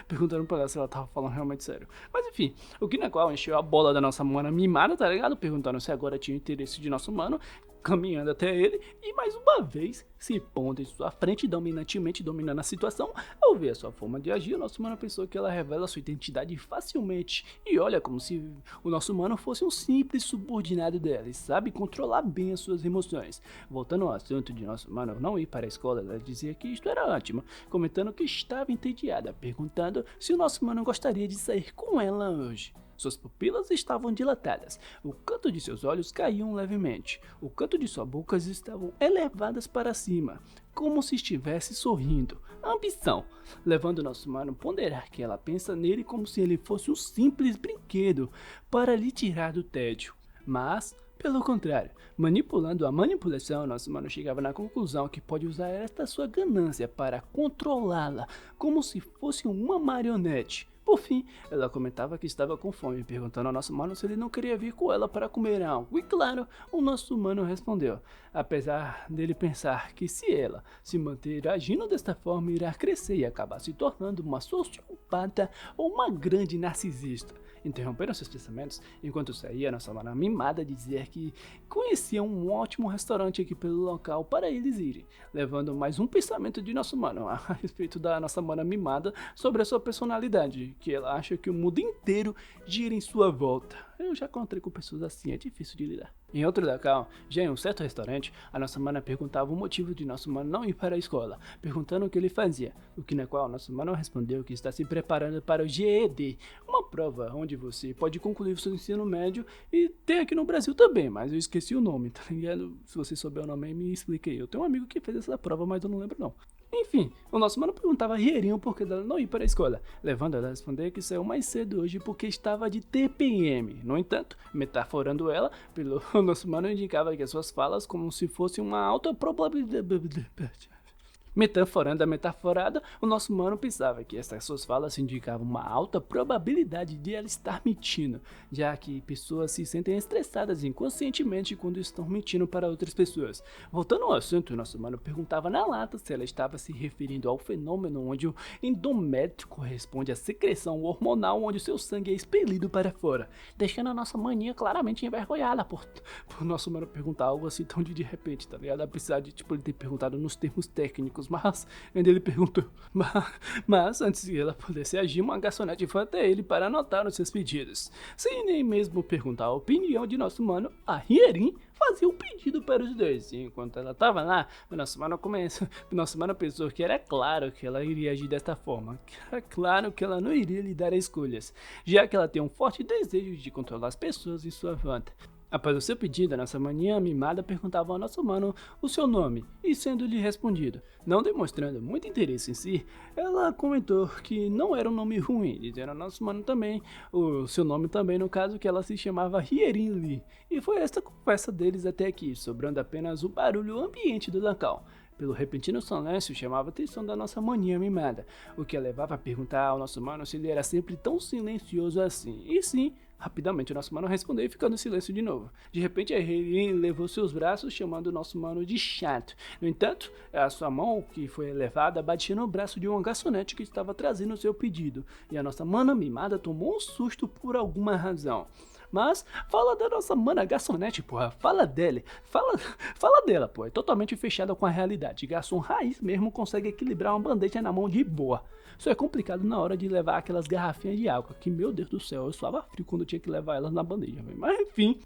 perguntando pra ela se ela tava falando realmente sério. Mas enfim, o que na qual encheu a bola da nossa mana mimada, tá ligado? Perguntando se agora tinha interesse de nosso mano, caminhando até ele e mais uma vez se pondo em sua frente, dominantemente dominando a situação. Ao ver a sua forma de agir, o nosso mano pensou que ela revela sua identidade facilmente e olha como se o nosso mano fosse um simples subordinado dela e sabe controlar bem as suas emoções. Voltando ao assunto de nosso mano não ir para a escola, ela dizia que isto era ótimo, comentando que estava entediada, perguntando se o nosso mano gostaria de sair com ela hoje. Suas pupilas estavam dilatadas, o canto de seus olhos caíam levemente, o canto de suas bocas estavam elevadas para cima, como se estivesse sorrindo. Ambição, levando nosso mano a ponderar que ela pensa nele como se ele fosse um simples brinquedo para lhe tirar do tédio. Mas, pelo contrário, manipulando a manipulação, nosso mano chegava na conclusão que pode usar esta sua ganância para controlá-la, como se fosse uma marionete. Por fim, ela comentava que estava com fome, perguntando ao nosso mano se ele não queria vir com ela para comer algo. E claro, o nosso mano respondeu, apesar dele pensar que se ela se manter agindo desta forma, irá crescer e acabar se tornando uma sociopata ou uma grande narcisista. Interromperam seus pensamentos enquanto saía, nossa mana mimada dizer que conhecia um ótimo restaurante aqui pelo local para eles irem, levando mais um pensamento de nosso mano a respeito da nossa mana mimada sobre a sua personalidade, que ela acha que o mundo inteiro gira em sua volta. Eu já encontrei com pessoas assim, é difícil de lidar. Em outro local, já em um certo restaurante, a nossa mana perguntava o motivo de nosso mano não ir para a escola, perguntando o que ele fazia, o que na qual nosso mano respondeu que está se preparando para o GED, uma prova onde você pode concluir o seu ensino médio e tem aqui no Brasil também, mas eu esqueci o nome, tá ligado? Se você souber o nome aí, me explica aí. Eu tenho um amigo que fez essa prova, mas eu não lembro não. Enfim, o nosso mano perguntava a Rierinho por que dela não ir para a escola, levando ela a responder que saiu mais cedo hoje porque estava de TPM. No entanto, metaforando ela, o nosso mano indicava que as suas falas como se fosse uma alta probabilidade. Metaforando a metaforada, o nosso mano pensava que essas suas falas indicavam uma alta probabilidade de ela estar mentindo, já que pessoas se sentem estressadas inconscientemente quando estão mentindo para outras pessoas. Voltando ao assunto, o nosso mano perguntava na lata se ela estava se referindo ao fenômeno onde o endométrio corresponde à secreção hormonal onde o seu sangue é expelido para fora, deixando a nossa maninha claramente envergonhada por nosso mano perguntar algo assim tão de repente, tá ligado? Apesar de ele ter perguntado nos termos técnicos, mas ainda ele perguntou. Mas antes de ela pudesse agir, uma garçonete foi até ele para anotar os seus pedidos. Sem nem mesmo perguntar a opinião de nosso mano, a Rierin fazia um pedido para os dois. E enquanto ela estava lá, o nosso mano pensou que era claro que ela iria agir desta forma. Que era claro que ela não iria lhe dar escolhas, já que ela tem um forte desejo de controlar as pessoas em sua volta. Após o seu pedido, a nossa maninha mimada perguntava ao nosso mano o seu nome, e sendo-lhe respondido, não demonstrando muito interesse em si, ela comentou que não era um nome ruim, dizendo ao nosso mano também, o seu nome também no caso, que ela se chamava Rierin Lee. E foi esta conversa deles até aqui, sobrando apenas o barulho ambiente do local. Pelo repentino silêncio, chamava a atenção da nossa maninha mimada, o que a levava a perguntar ao nosso mano se ele era sempre tão silencioso assim. E sim, rapidamente o nosso mano respondeu e ficou no silêncio de novo. De repente a Reirin levou seus braços, chamando o nosso mano de chato. No entanto, a sua mão, que foi elevada, batia no braço de uma garçonete que estava trazendo o seu pedido. E a nossa mana mimada tomou um susto por alguma razão. Mas fala da nossa mana garçonete, porra. Fala dela. Fala dela, pô. É totalmente fechada com a realidade. Garçom raiz mesmo consegue equilibrar uma bandeja na mão de boa. Só é complicado na hora de levar aquelas garrafinhas de água. Que, meu Deus do céu, eu suava frio quando eu tinha que levar elas na bandeja. Mas enfim.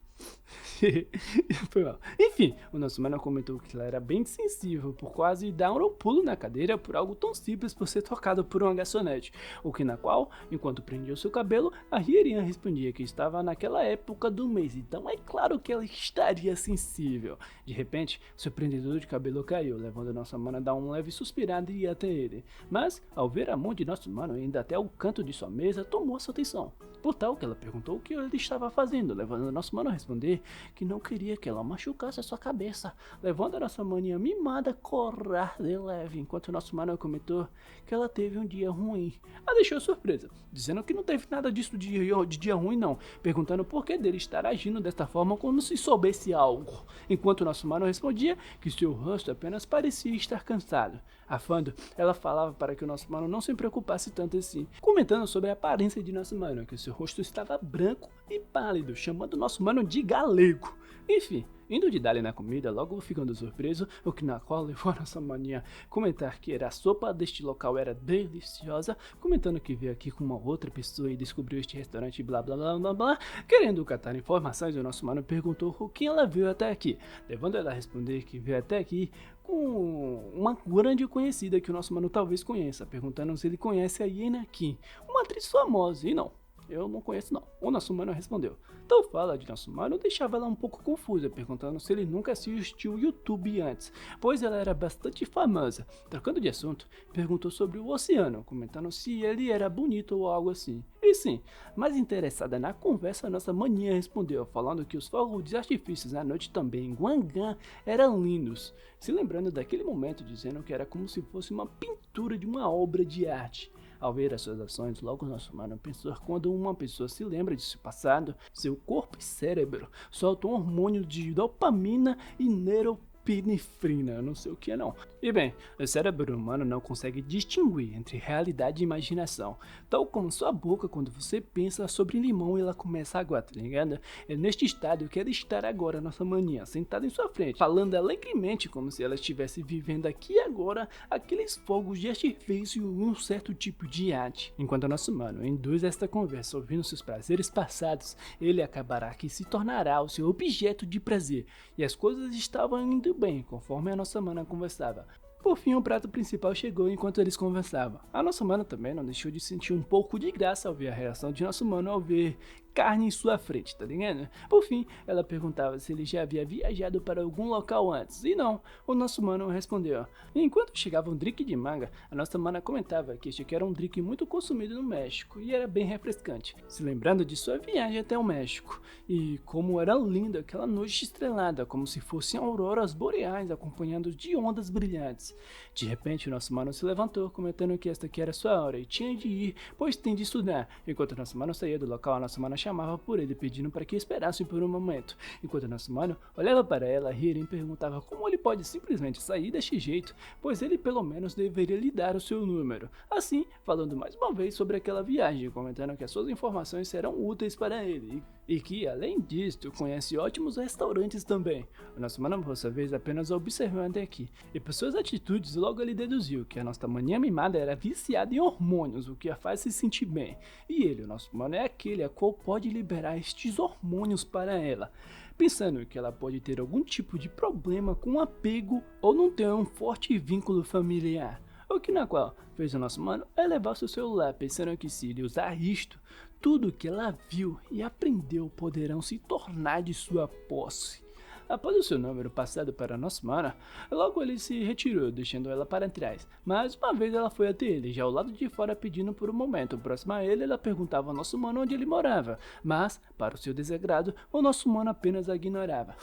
Foi mal. Enfim, o nosso mano comentou que ela era bem sensível por quase dar um pulo na cadeira por algo tão simples por ser tocado por uma garçonete. O que na qual, enquanto prendia o seu cabelo, a Rierinha respondia que estava naquela época do mês, então é claro que ela estaria sensível. De repente, seu prendedor de cabelo caiu, levando a nossa mana a dar um leve suspirado e ir até ele. Mas, ao ver a mão de nosso mano indo até o canto de sua mesa, tomou sua atenção. Por tal que ela perguntou o que ele estava fazendo, levando a nosso mano a responder que não queria que ela machucasse a sua cabeça, levando a nossa maninha mimada a correr de leve, enquanto o nosso mano comentou que ela teve um dia ruim. A deixou surpresa, dizendo que não teve nada disso de dia ruim não, perguntando por que dele estar agindo desta forma como se soubesse algo, enquanto o nosso mano respondia que seu rosto apenas parecia estar cansado. Afando, ela falava para que o nosso mano não se preocupasse tanto assim, comentando sobre a aparência de nosso mano, que seu rosto estava branco e pálido, chamando o nosso mano de galego. Enfim, indo de dali na comida, logo ficando surpreso, o que na qual levou a nossa maninha comentar que a sopa deste local era deliciosa, comentando que veio aqui com uma outra pessoa e descobriu este restaurante blá blá blá blá blá, querendo catar informações, o nosso mano perguntou o que ela veio até aqui, levando ela a responder que veio até aqui com uma grande conhecida que o nosso mano talvez conheça, perguntando se ele conhece a Yena Kim, uma atriz famosa, e não. Eu não conheço não. O nosso mano respondeu. Tal fala de nosso mano deixava ela um pouco confusa, perguntando se ele nunca assistiu o YouTube antes, pois ela era bastante famosa. Trocando de assunto, perguntou sobre o oceano, comentando se ele era bonito ou algo assim. E sim, mais interessada na conversa, nossa maninha respondeu, falando que os fogos de artifícios à noite também em Guangã eram lindos, se lembrando daquele momento, dizendo que era como se fosse uma pintura de uma obra de arte. Ao ver as suas ações, logo nosso mano pensou que quando uma pessoa se lembra de seu passado, seu corpo e cérebro soltam hormônios de dopamina e neuropinefrina, não sei o que é não. E bem, o cérebro humano não consegue distinguir entre realidade e imaginação, tal como sua boca quando você pensa sobre limão e ela começa a aguar, tá ligado? É neste estado que ela está agora, nossa maninha, sentada em sua frente, falando alegremente como se ela estivesse vivendo aqui e agora aqueles fogos de artifício e um certo tipo de arte. Enquanto o nosso mano induz esta conversa ouvindo seus prazeres passados, ele acabará que se tornará o seu objeto de prazer, e as coisas estavam indo bem conforme a nossa mana conversava. Por fim, o prato principal chegou enquanto eles conversavam. A nossa mana também não deixou de sentir um pouco de graça ao ver a reação de nosso mano ao ver carne em sua frente, tá ligado? Por fim, ela perguntava se ele já havia viajado para algum local antes, e não, o nosso mano respondeu. E enquanto chegava um drink de manga, a nossa mana comentava que este era um drink muito consumido no México, e era bem refrescante, se lembrando de sua viagem até o México, e como era linda aquela noite estrelada, como se fossem auroras boreais acompanhadas de ondas brilhantes. De repente, o nosso mano se levantou, comentando que esta aqui era sua hora, e tinha de ir, pois tem de estudar. Enquanto o nosso mano saía do local, a nossa mana chamava por ele, pedindo para que esperasse por um momento. Enquanto o nosso mano olhava para ela, Hirin perguntava como ele pode simplesmente sair deste jeito, pois ele pelo menos deveria lhe dar o seu número. Assim, falando mais uma vez sobre aquela viagem, comentando que as suas informações serão úteis para ele, e que, além disto, conhece ótimos restaurantes também. O nosso mano, por sua vez, apenas observou até aqui, e por suas atitudes logo ele deduziu que a nossa maninha mimada era viciada em hormônios, o que a faz se sentir bem. E ele, o nosso mano, é aquele a qual pode liberar estes hormônios para ela, pensando que ela pode ter algum tipo de problema com apego ou não ter um forte vínculo familiar. O que na qual fez o nosso mano elevar seu celular, pensando que se ele usar isto, tudo que ela viu e aprendeu poderão se tornar de sua posse. Após o seu número passado para a nossa mana, logo ele se retirou, deixando ela para trás. Mais uma vez ela foi até ele, já ao lado de fora pedindo por um momento. Próximo a ele, ela perguntava ao nosso mano onde ele morava, mas, para o seu desagrado, o nosso mano apenas a ignorava.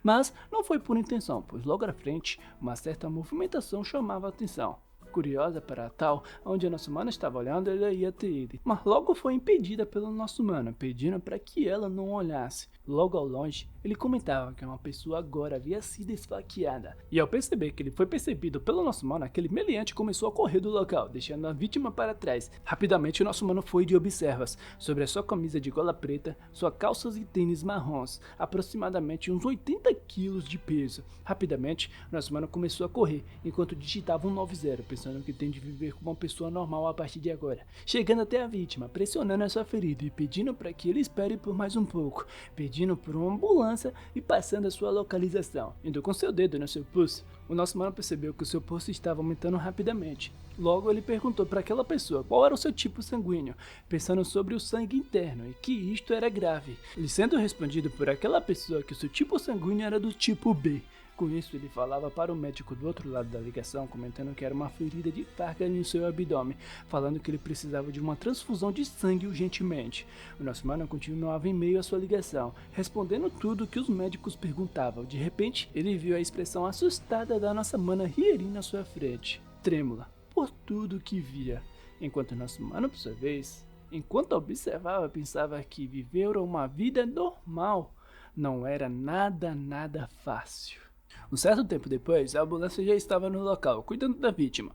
Mas não foi por intenção, pois logo à frente, uma certa movimentação chamava a atenção. Curiosa para tal, onde a nossa mana estava olhando, ela ia até ele, mas logo foi impedida pelo nosso mano, pedindo para que ela não olhasse. Logo ao longe, ele comentava que uma pessoa agora havia sido esfaqueada, e ao perceber que ele foi percebido pelo nosso mano, aquele meliante começou a correr do local, deixando a vítima para trás. Rapidamente o nosso mano foi de observas, sobre a sua camisa de gola preta, sua calças e tênis marrons, aproximadamente uns 80 quilos de peso. Rapidamente, o nosso mano começou a correr, enquanto digitava 190, pensando que tem de viver como uma pessoa normal a partir de agora, chegando até a vítima, pressionando a sua ferida e pedindo para que ele espere por mais um pouco, pedindo por uma ambulância e passando a sua localização. Indo com seu dedo no seu pulso, o nosso mano percebeu que o seu pulso estava aumentando rapidamente. Logo ele perguntou para aquela pessoa qual era o seu tipo sanguíneo, pensando sobre o sangue interno e que isto era grave, lhe sendo respondido por aquela pessoa que o seu tipo sanguíneo era do tipo B. Com isso, ele falava para o médico do outro lado da ligação, comentando que era uma ferida de faca no seu abdômen, falando que ele precisava de uma transfusão de sangue urgentemente. O nosso mano continuava em meio à sua ligação, respondendo tudo que os médicos perguntavam. De repente, ele viu a expressão assustada da nossa mana Hirin na sua frente, trêmula por tudo que via, enquanto nosso mano, por sua vez, enquanto observava, pensava que viver uma vida normal não era nada fácil. Um certo tempo depois, a ambulância já estava no local, cuidando da vítima.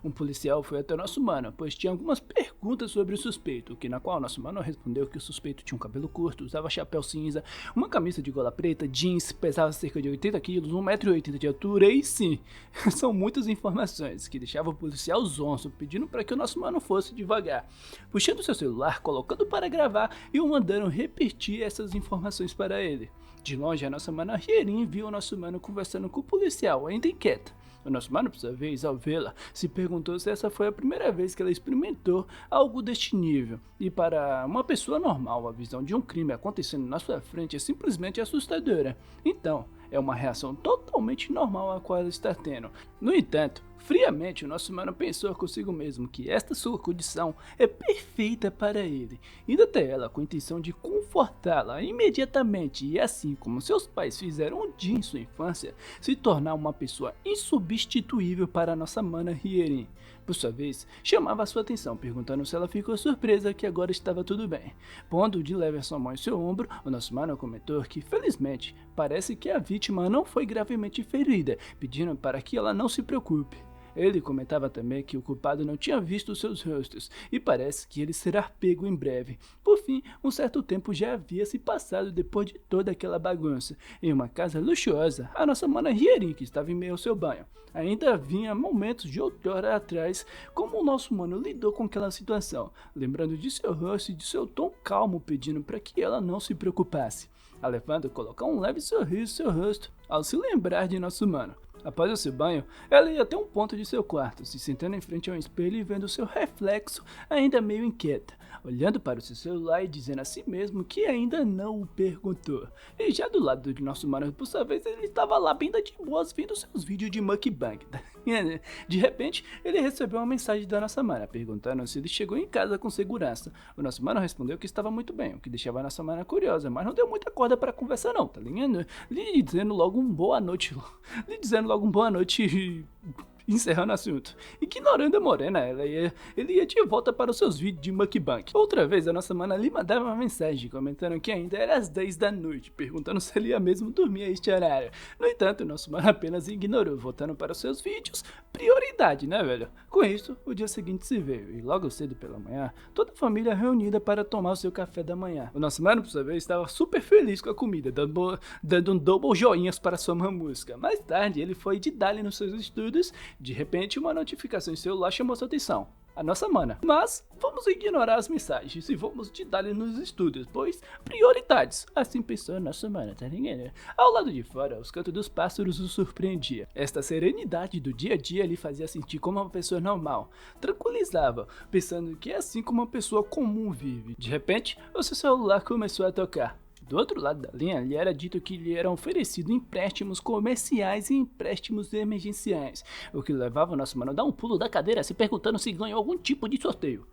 Um policial foi até nosso mano, pois tinha algumas perguntas sobre o suspeito, que na qual nosso mano respondeu que o suspeito tinha um cabelo curto, usava chapéu cinza, uma camisa de gola preta, jeans, pesava cerca de 80 quilos, 1,80 m de altura, e sim, são muitas informações que deixavam o policial zonzo, pedindo para que o nosso mano fosse devagar, puxando seu celular, colocando para gravar e o mandando repetir essas informações para ele. De longe, a nossa mana Hirin viu o nosso mano conversando com o policial, ainda inquieta. O nosso mano, por sua vez, ao vê-la, se perguntou se essa foi a primeira vez que ela experimentou algo deste nível. E para uma pessoa normal, a visão de um crime acontecendo na sua frente é simplesmente assustadora. Então, é uma reação totalmente normal a qual ela está tendo. No entanto, friamente, o nosso mano pensou consigo mesmo que esta sua condição é perfeita para ele, indo até ela com a intenção de confortá-la imediatamente e, assim como seus pais fizeram um dia em sua infância, se tornar uma pessoa insubstituível para a nossa mana Hirin. Por sua vez, chamava sua atenção, perguntando se ela ficou surpresa que agora estava tudo bem. Pondo de leve sua mão em seu ombro, o nosso mano comentou que, felizmente, parece que a vítima não foi gravemente ferida, pedindo para que ela não se preocupe. Ele comentava também que o culpado não tinha visto seus rostos e parece que ele será pego em breve. Por fim, um certo tempo já havia se passado depois de toda aquela bagunça. Em uma casa luxuosa, a nossa mana Hirin, que estava em meio ao seu banho, ainda vinha momentos de outrora atrás como o nosso mano lidou com aquela situação, lembrando de seu rosto e de seu tom calmo, pedindo para que ela não se preocupasse, a levando a colocar um leve sorriso em seu rosto ao se lembrar de nosso mano. Após o seu banho, ela ia até um ponto de seu quarto, se sentando em frente ao espelho e vendo seu reflexo ainda meio inquieta, olhando para o seu celular e dizendo a si mesmo que ainda não o perguntou. E já do lado de nosso mano, por sua vez, ele estava lá bem de boas vendo seus vídeos de mukbang. De repente, ele recebeu uma mensagem da nossa mana, perguntando se ele chegou em casa com segurança. O nosso mano respondeu que estava muito bem, o que deixava a nossa mana curiosa, mas não deu muita corda para conversar não, tá ligado? Lhe dizendo logo um boa noite, encerrando o assunto. Ignorando a morena, ele ia de volta para os seus vídeos de mukbang. Outra vez, a nossa mana lhe mandava uma mensagem, comentando que ainda era às 10 da noite, perguntando se ele ia mesmo dormir a este horário. No entanto, o nosso mano apenas ignorou, voltando para os seus vídeos. Prioridade, né, velho? Com isso, o dia seguinte se veio, e logo cedo pela manhã, toda a família reunida para tomar o seu café da manhã. O nosso mano, por sua vez, estava super feliz com a comida, dando um double joinhas para sua mamusca. Mais tarde, ele foi de dali nos seus estudos. De repente, uma notificação em seu celular chamou sua atenção. A nossa mana. Mas vamos ignorar as mensagens e vamos de dali nos estudos, pois prioridades. Assim pensou a nossa mana, tá ligado? Ao lado de fora, os cantos dos pássaros o surpreendia. Esta serenidade do dia a dia lhe fazia sentir como uma pessoa normal. Tranquilizava, pensando que é assim como uma pessoa comum vive. De repente, o seu celular começou a tocar. Do outro lado da linha, lhe era dito que lhe eram oferecidos empréstimos comerciais e empréstimos emergenciais, o que levava o nosso mano a dar um pulo da cadeira se perguntando se ganhou algum tipo de sorteio.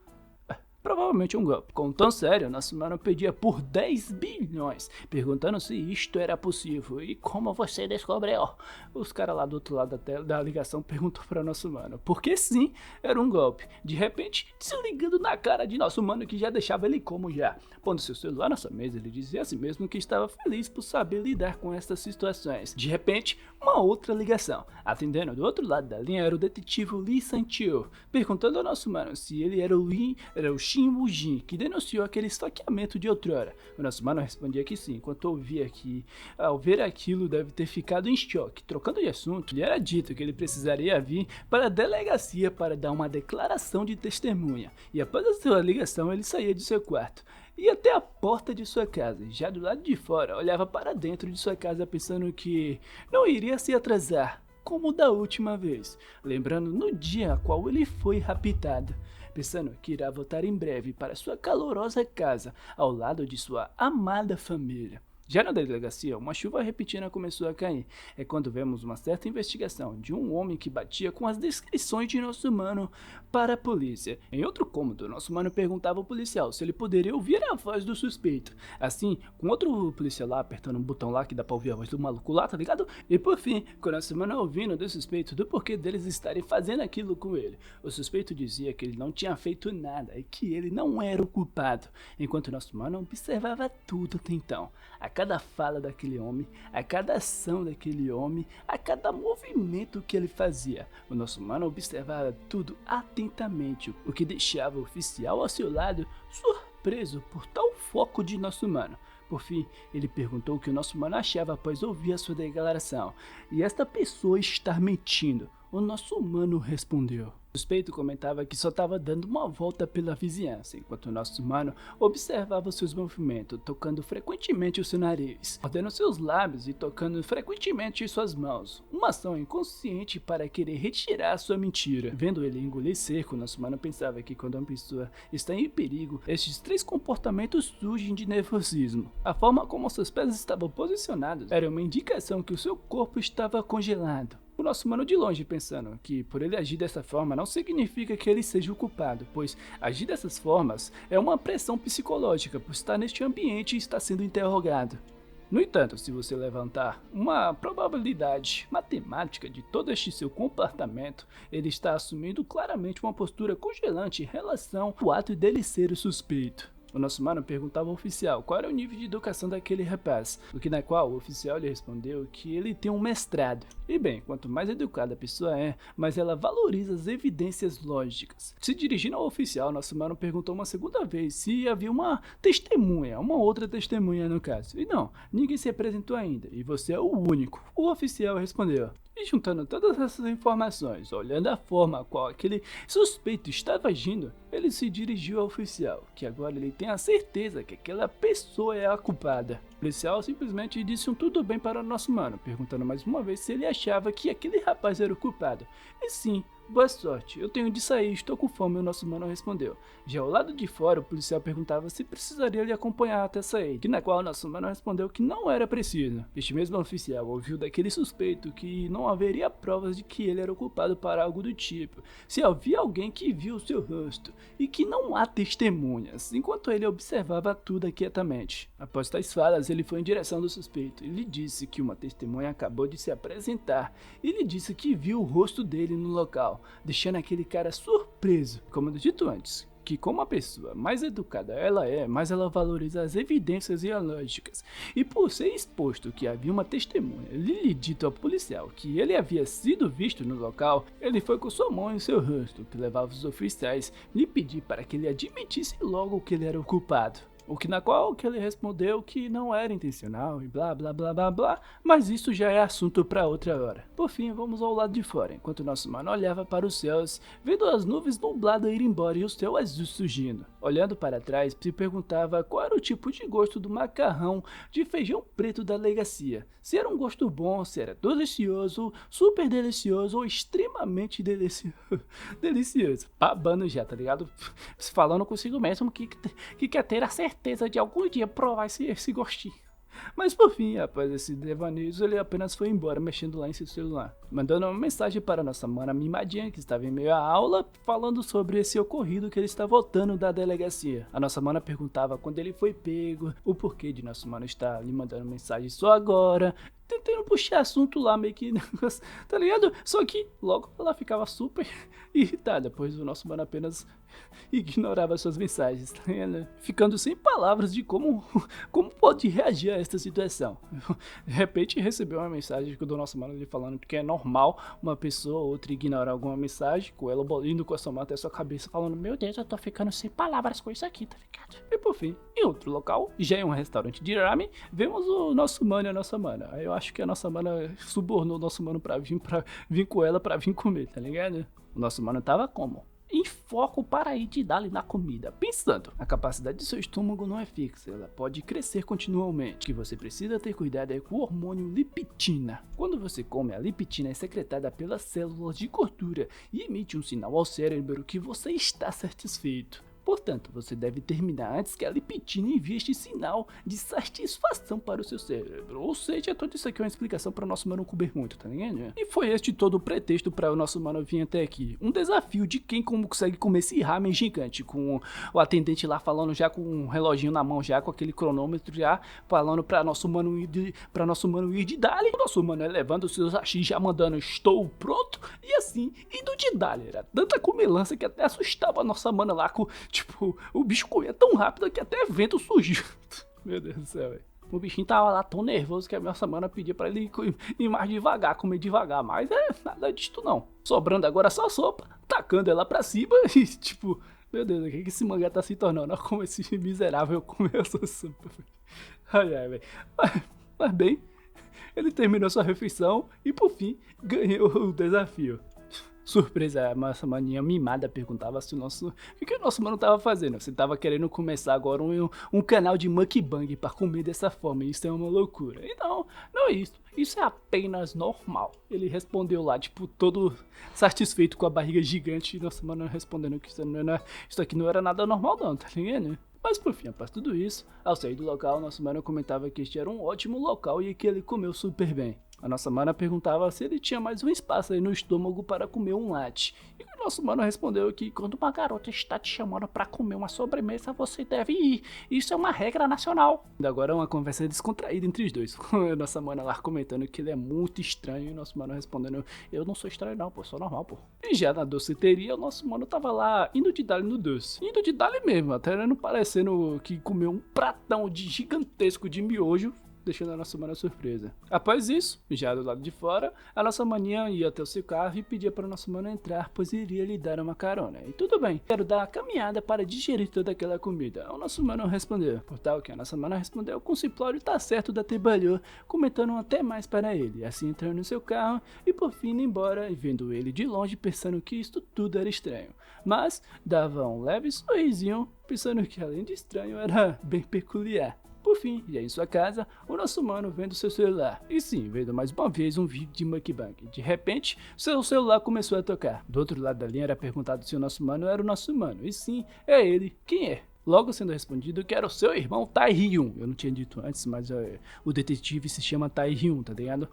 Provavelmente um golpe. Com tão sério, nosso mano pedia por 10 bilhões, perguntando se isto era possível. E como você descobriu? Os caras lá do outro lado da ligação perguntou para nosso mano. Porque sim, era um golpe. De repente, desligando na cara de nosso mano que já deixava ele como já. Pondo seu celular na sua mesa, ele dizia a si mesmo que estava feliz por saber lidar com essas situações. De repente, uma outra ligação. Atendendo do outro lado da linha era o detetive Lee Santiago, perguntando ao nosso mano se ele era o Shin Woo-jin, que denunciou aquele esfaqueamento de outrora. O nosso mano respondia que sim, enquanto ouvia que, ao ver aquilo, deve ter ficado em choque. Trocando de assunto, lhe era dito que ele precisaria vir para a delegacia para dar uma declaração de testemunha. E após a sua ligação, ele saía de seu quarto. Ia até a porta de sua casa, já do lado de fora, olhava para dentro de sua casa pensando que não iria se atrasar, como da última vez, lembrando no dia a qual ele foi raptado, pensando que irá voltar em breve para sua calorosa casa, ao lado de sua amada família. Já na delegacia, uma chuva repentina começou a cair. É quando vemos uma certa investigação de um homem que batia com as descrições de nosso mano para a polícia. Em outro cômodo, nosso mano perguntava ao policial se ele poderia ouvir a voz do suspeito. Assim, com outro policial lá apertando um botão lá que dá pra ouvir a voz do maluco lá, tá ligado? E por fim, com nosso mano ouvindo do suspeito do porquê deles estarem fazendo aquilo com ele. O suspeito dizia que ele não tinha feito nada e que ele não era o culpado, enquanto nosso mano observava tudo até então. A cada fala daquele homem, a cada ação daquele homem, a cada movimento que ele fazia. O nosso mano observava tudo atentamente, o que deixava o oficial ao seu lado surpreso por tal foco de nosso mano. Por fim, ele perguntou o que o nosso mano achava após ouvir a sua declaração. E esta pessoa está mentindo. O nosso mano respondeu. O suspeito comentava que só estava dando uma volta pela vizinhança, enquanto o nosso mano observava seus movimentos, tocando frequentemente o seu nariz, mordendo seus lábios e tocando frequentemente suas mãos, uma ação inconsciente para querer retirar sua mentira. Vendo ele engolir seco, nosso mano pensava que quando uma pessoa está em perigo, estes três comportamentos surgem de nervosismo. A forma como seus pés estavam posicionados era uma indicação que o seu corpo estava congelado. O nosso mano de longe pensando que por ele agir dessa forma não significa que ele seja o culpado, pois agir dessas formas é uma pressão psicológica por estar neste ambiente e estar sendo interrogado. No entanto, se você levantar uma probabilidade matemática de todo este seu comportamento, ele está assumindo claramente uma postura congelante em relação ao ato dele ser o suspeito. O nosso mano perguntava ao oficial qual era o nível de educação daquele rapaz, o que na qual o oficial lhe respondeu que ele tem um mestrado. E bem, quanto mais educada a pessoa é, mais ela valoriza as evidências lógicas. Se dirigindo ao oficial, nosso mano perguntou uma segunda vez se havia uma outra testemunha no caso. E não, ninguém se apresentou ainda, e você é o único. O oficial respondeu. E juntando todas essas informações, olhando a forma a qual aquele suspeito estava agindo, ele se dirigiu ao oficial, que agora ele tem a certeza que aquela pessoa é a culpada. policial simplesmente disse um tudo bem para o nosso mano, perguntando mais uma vez se ele achava que aquele rapaz era o culpado. E sim, boa sorte, eu tenho de sair, estou com fome, o nosso mano respondeu. Já ao lado de fora, o policial perguntava se precisaria lhe acompanhar até sair, que na qual o nosso mano respondeu que não era preciso. Este mesmo oficial ouviu daquele suspeito que não haveria provas de que ele era o culpado para algo do tipo, se havia alguém que viu o seu rosto, e que não há testemunhas, enquanto ele observava tudo quietamente. Após tais falas, ele foi em direção do suspeito e lhe disse que uma testemunha acabou de se apresentar e lhe disse que viu o rosto dele no local, deixando aquele cara surpreso. Como dito antes, que como a pessoa mais educada ela é, mais ela valoriza as evidências e as lógicas. E por ser exposto que havia uma testemunha lhe dito ao policial que ele havia sido visto no local, ele foi com sua mão em seu rosto, que levava os oficiais lhe pedir para que ele admitisse logo que ele era o culpado. O que na qual que ele respondeu que não era intencional e blá blá blá blá blá, mas isso já é assunto para outra hora. Por fim, vamos ao lado de fora, enquanto nosso mano olhava para os céus, vendo as nuvens nubladas ir embora e o céu azul surgindo. Olhando para trás, se perguntava qual era o tipo de gosto do macarrão de feijão preto da delegacia. Se era um gosto bom, se era delicioso, super delicioso ou extremamente delicioso. Babando já, tá ligado? Falando consigo mesmo que quer ter a certeza de algum dia provar esse gostinho. Mas por fim, após esse devaneio, ele apenas foi embora mexendo lá em seu celular, mandando uma mensagem para nossa mana mimadinha que estava em meio à aula, falando sobre esse ocorrido que ele está voltando da delegacia. A nossa mana perguntava quando ele foi pego, o porquê de nosso mano estar lhe mandando mensagem só agora, tentando puxar assunto lá meio que, tá ligado? Só que logo ela ficava super irritada, pois o nosso mano apenas ignorava suas mensagens, tá ligado? Ficando sem palavras de como pode reagir a esta situação. De repente recebeu uma mensagem do nosso mano lhe falando que é normal uma pessoa ou outra ignorar alguma mensagem, com ela indo com a sua mão até a sua cabeça falando: meu Deus, eu tô ficando sem palavras com isso aqui, tá ligado? E por fim, em outro local, já em um restaurante de ramen, vemos o nosso mano e a nossa mana. Aí eu acho que a nossa mana subornou o nosso mano pra vir com ela pra vir comer, tá ligado? O nosso mano tava como? Em foco para ir de dar-lhe na comida, pensando, a capacidade de seu estômago não é fixa, ela pode crescer continuamente. O que você precisa ter cuidado é com o hormônio leptina. Quando você come, a leptina é secretada pelas células de gordura e emite um sinal ao cérebro que você está satisfeito. Portanto, você deve terminar antes que a leptina envie este sinal de satisfação para o seu cérebro. Ou seja, tudo isso aqui é uma explicação para o nosso mano comer muito, tá ligado? E foi este todo o pretexto para o nosso mano vir até aqui. Um desafio de quem consegue comer esse ramen gigante, com o atendente lá falando já com um reloginho na mão, já com aquele cronômetro já, falando para nosso mano ir de Dali. O nosso mano levando os seus achis já mandando: estou pronto, e assim, indo de Dali. Era tanta comilança que até assustava a nossa mana lá com... Tipo, o bicho comia tão rápido que até vento surgiu. Meu Deus do céu, velho. O bichinho tava lá tão nervoso que a minha semana pedia pra ele ir mais devagar, comer devagar. Mas nada disto não. Sobrando agora só sopa, tacando ela pra cima e tipo... Meu Deus, o que esse mangá tá se tornando? Olha como esse miserável comeu essa sopa. Ai, ai, velho. Mas bem, ele terminou sua refeição e por fim ganhou o desafio. Surpresa, a nossa maninha mimada perguntava se o que o nosso mano tava fazendo. Você tava querendo começar agora um canal de mukbang pra comer dessa forma, isso é uma loucura. E não é isso. Isso é apenas normal. Ele respondeu lá, tipo, todo satisfeito com a barriga gigante. E nosso mano respondendo que isso aqui não era nada normal não, tá ligado? Mas por fim, após tudo isso, ao sair do local, nosso mano comentava que este era um ótimo local e que ele comeu super bem. A nossa mana perguntava se ele tinha mais um espaço aí no estômago para comer um latte. E o nosso mano respondeu que quando uma garota está te chamando para comer uma sobremesa, você deve ir. Isso é uma regra nacional. E agora é uma conversa descontraída entre os dois. A nossa mana lá comentando que ele é muito estranho e o nosso mano respondendo: eu não sou estranho não, pô, sou normal, pô. E já na doceteria, o nosso mano tava lá indo de dali no doce. Indo de dali mesmo, até não parecendo que comeu um pratão de gigantesco de miojo, deixando a nossa mana surpresa. Após isso, já do lado de fora, a nossa maninha ia até o seu carro e pedia para o nosso mano entrar, pois iria lhe dar uma carona. E tudo bem, quero dar a caminhada para digerir toda aquela comida. O nosso mano respondeu. Por tal que a nossa mana respondeu com simplório tá certo da trabalhou, comentando até mais para ele. Assim entrando no seu carro e por fim indo embora, e vendo ele de longe pensando que isto tudo era estranho. Mas dava um leve sorrisinho, pensando que além de estranho era bem peculiar. Por fim, já em sua casa, o nosso mano vendo seu celular. E sim, vendo mais uma vez um vídeo de mukbang. De repente, seu celular começou a tocar. Do outro lado da linha era perguntado se o nosso mano era o nosso mano. E sim, é ele. Quem é? Logo sendo respondido que era o seu irmão Tai-Hyun. Eu não tinha dito antes, mas o detetive se chama Tai-Hyun, tá ligado?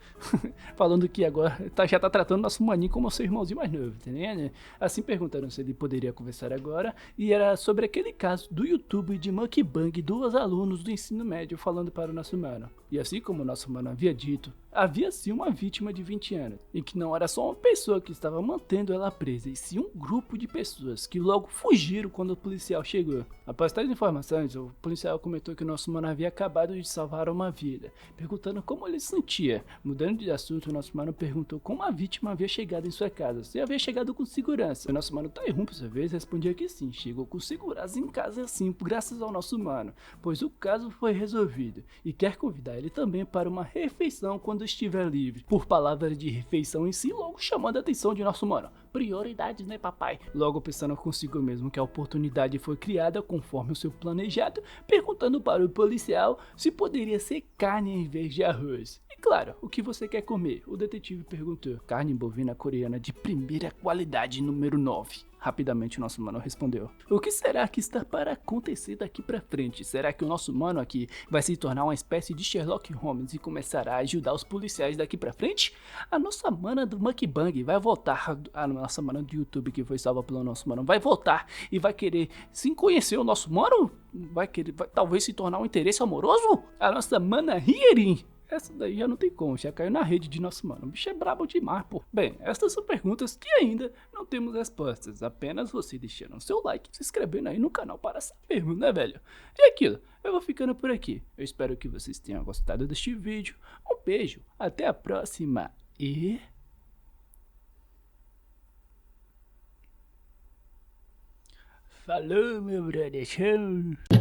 Falando que agora já tá tratando nosso maninho como seu irmãozinho mais novo, tá ligado? Assim perguntaram se ele poderia conversar agora, e era sobre aquele caso do YouTube de mukbang dos alunos do ensino médio falando para o nosso mano. E assim como o nosso mano havia dito, havia sim uma vítima de 20 anos, e que não era só uma pessoa que estava mantendo ela presa, e sim um grupo de pessoas que logo fugiram quando o policial chegou. Após tais informações, o policial comentou que o nosso mano havia acabado de salvar uma vida, perguntando como ele se sentia. Mudando de assunto, o nosso mano perguntou como a vítima havia chegado em sua casa, se havia chegado com segurança. O nosso mano Tai-Hyun, por sua vez, respondia que sim, chegou com segurança em casa sim, graças ao nosso mano, pois o caso foi resolvido, e quer convidar ele também para uma refeição quando estiver livre. Por palavra de refeição em si, logo chamando a atenção de nosso mano. Prioridades, né, papai? Logo pensando consigo mesmo que a oportunidade foi criada conforme o seu planejado, perguntando para o policial se poderia ser carne em vez de arroz. E claro, o que você quer comer? O detetive perguntou. Carne bovina coreana de primeira qualidade, número 9. Rapidamente o nosso mano respondeu. O que será que está para acontecer daqui pra frente? Será que o nosso mano aqui vai se tornar uma espécie de Sherlock Holmes e começará a ajudar os policiais daqui pra frente? A nossa mana do mukbang vai voltar, a nossa mana do YouTube que foi salva pelo nosso mano, vai voltar e vai querer sim conhecer o nosso mano? Vai talvez se tornar um interesse amoroso? A nossa mana Hierin. Essa daí já não tem como, já caiu na rede de nosso mano. O bicho é brabo demais, pô. Bem, estas são perguntas que ainda não temos respostas. Apenas você deixando o seu like, se inscrevendo aí no canal para saber, né, velho? E aquilo, eu vou ficando por aqui. Eu espero que vocês tenham gostado deste vídeo. Um beijo, até a próxima e... falou, meu brother. Tchau.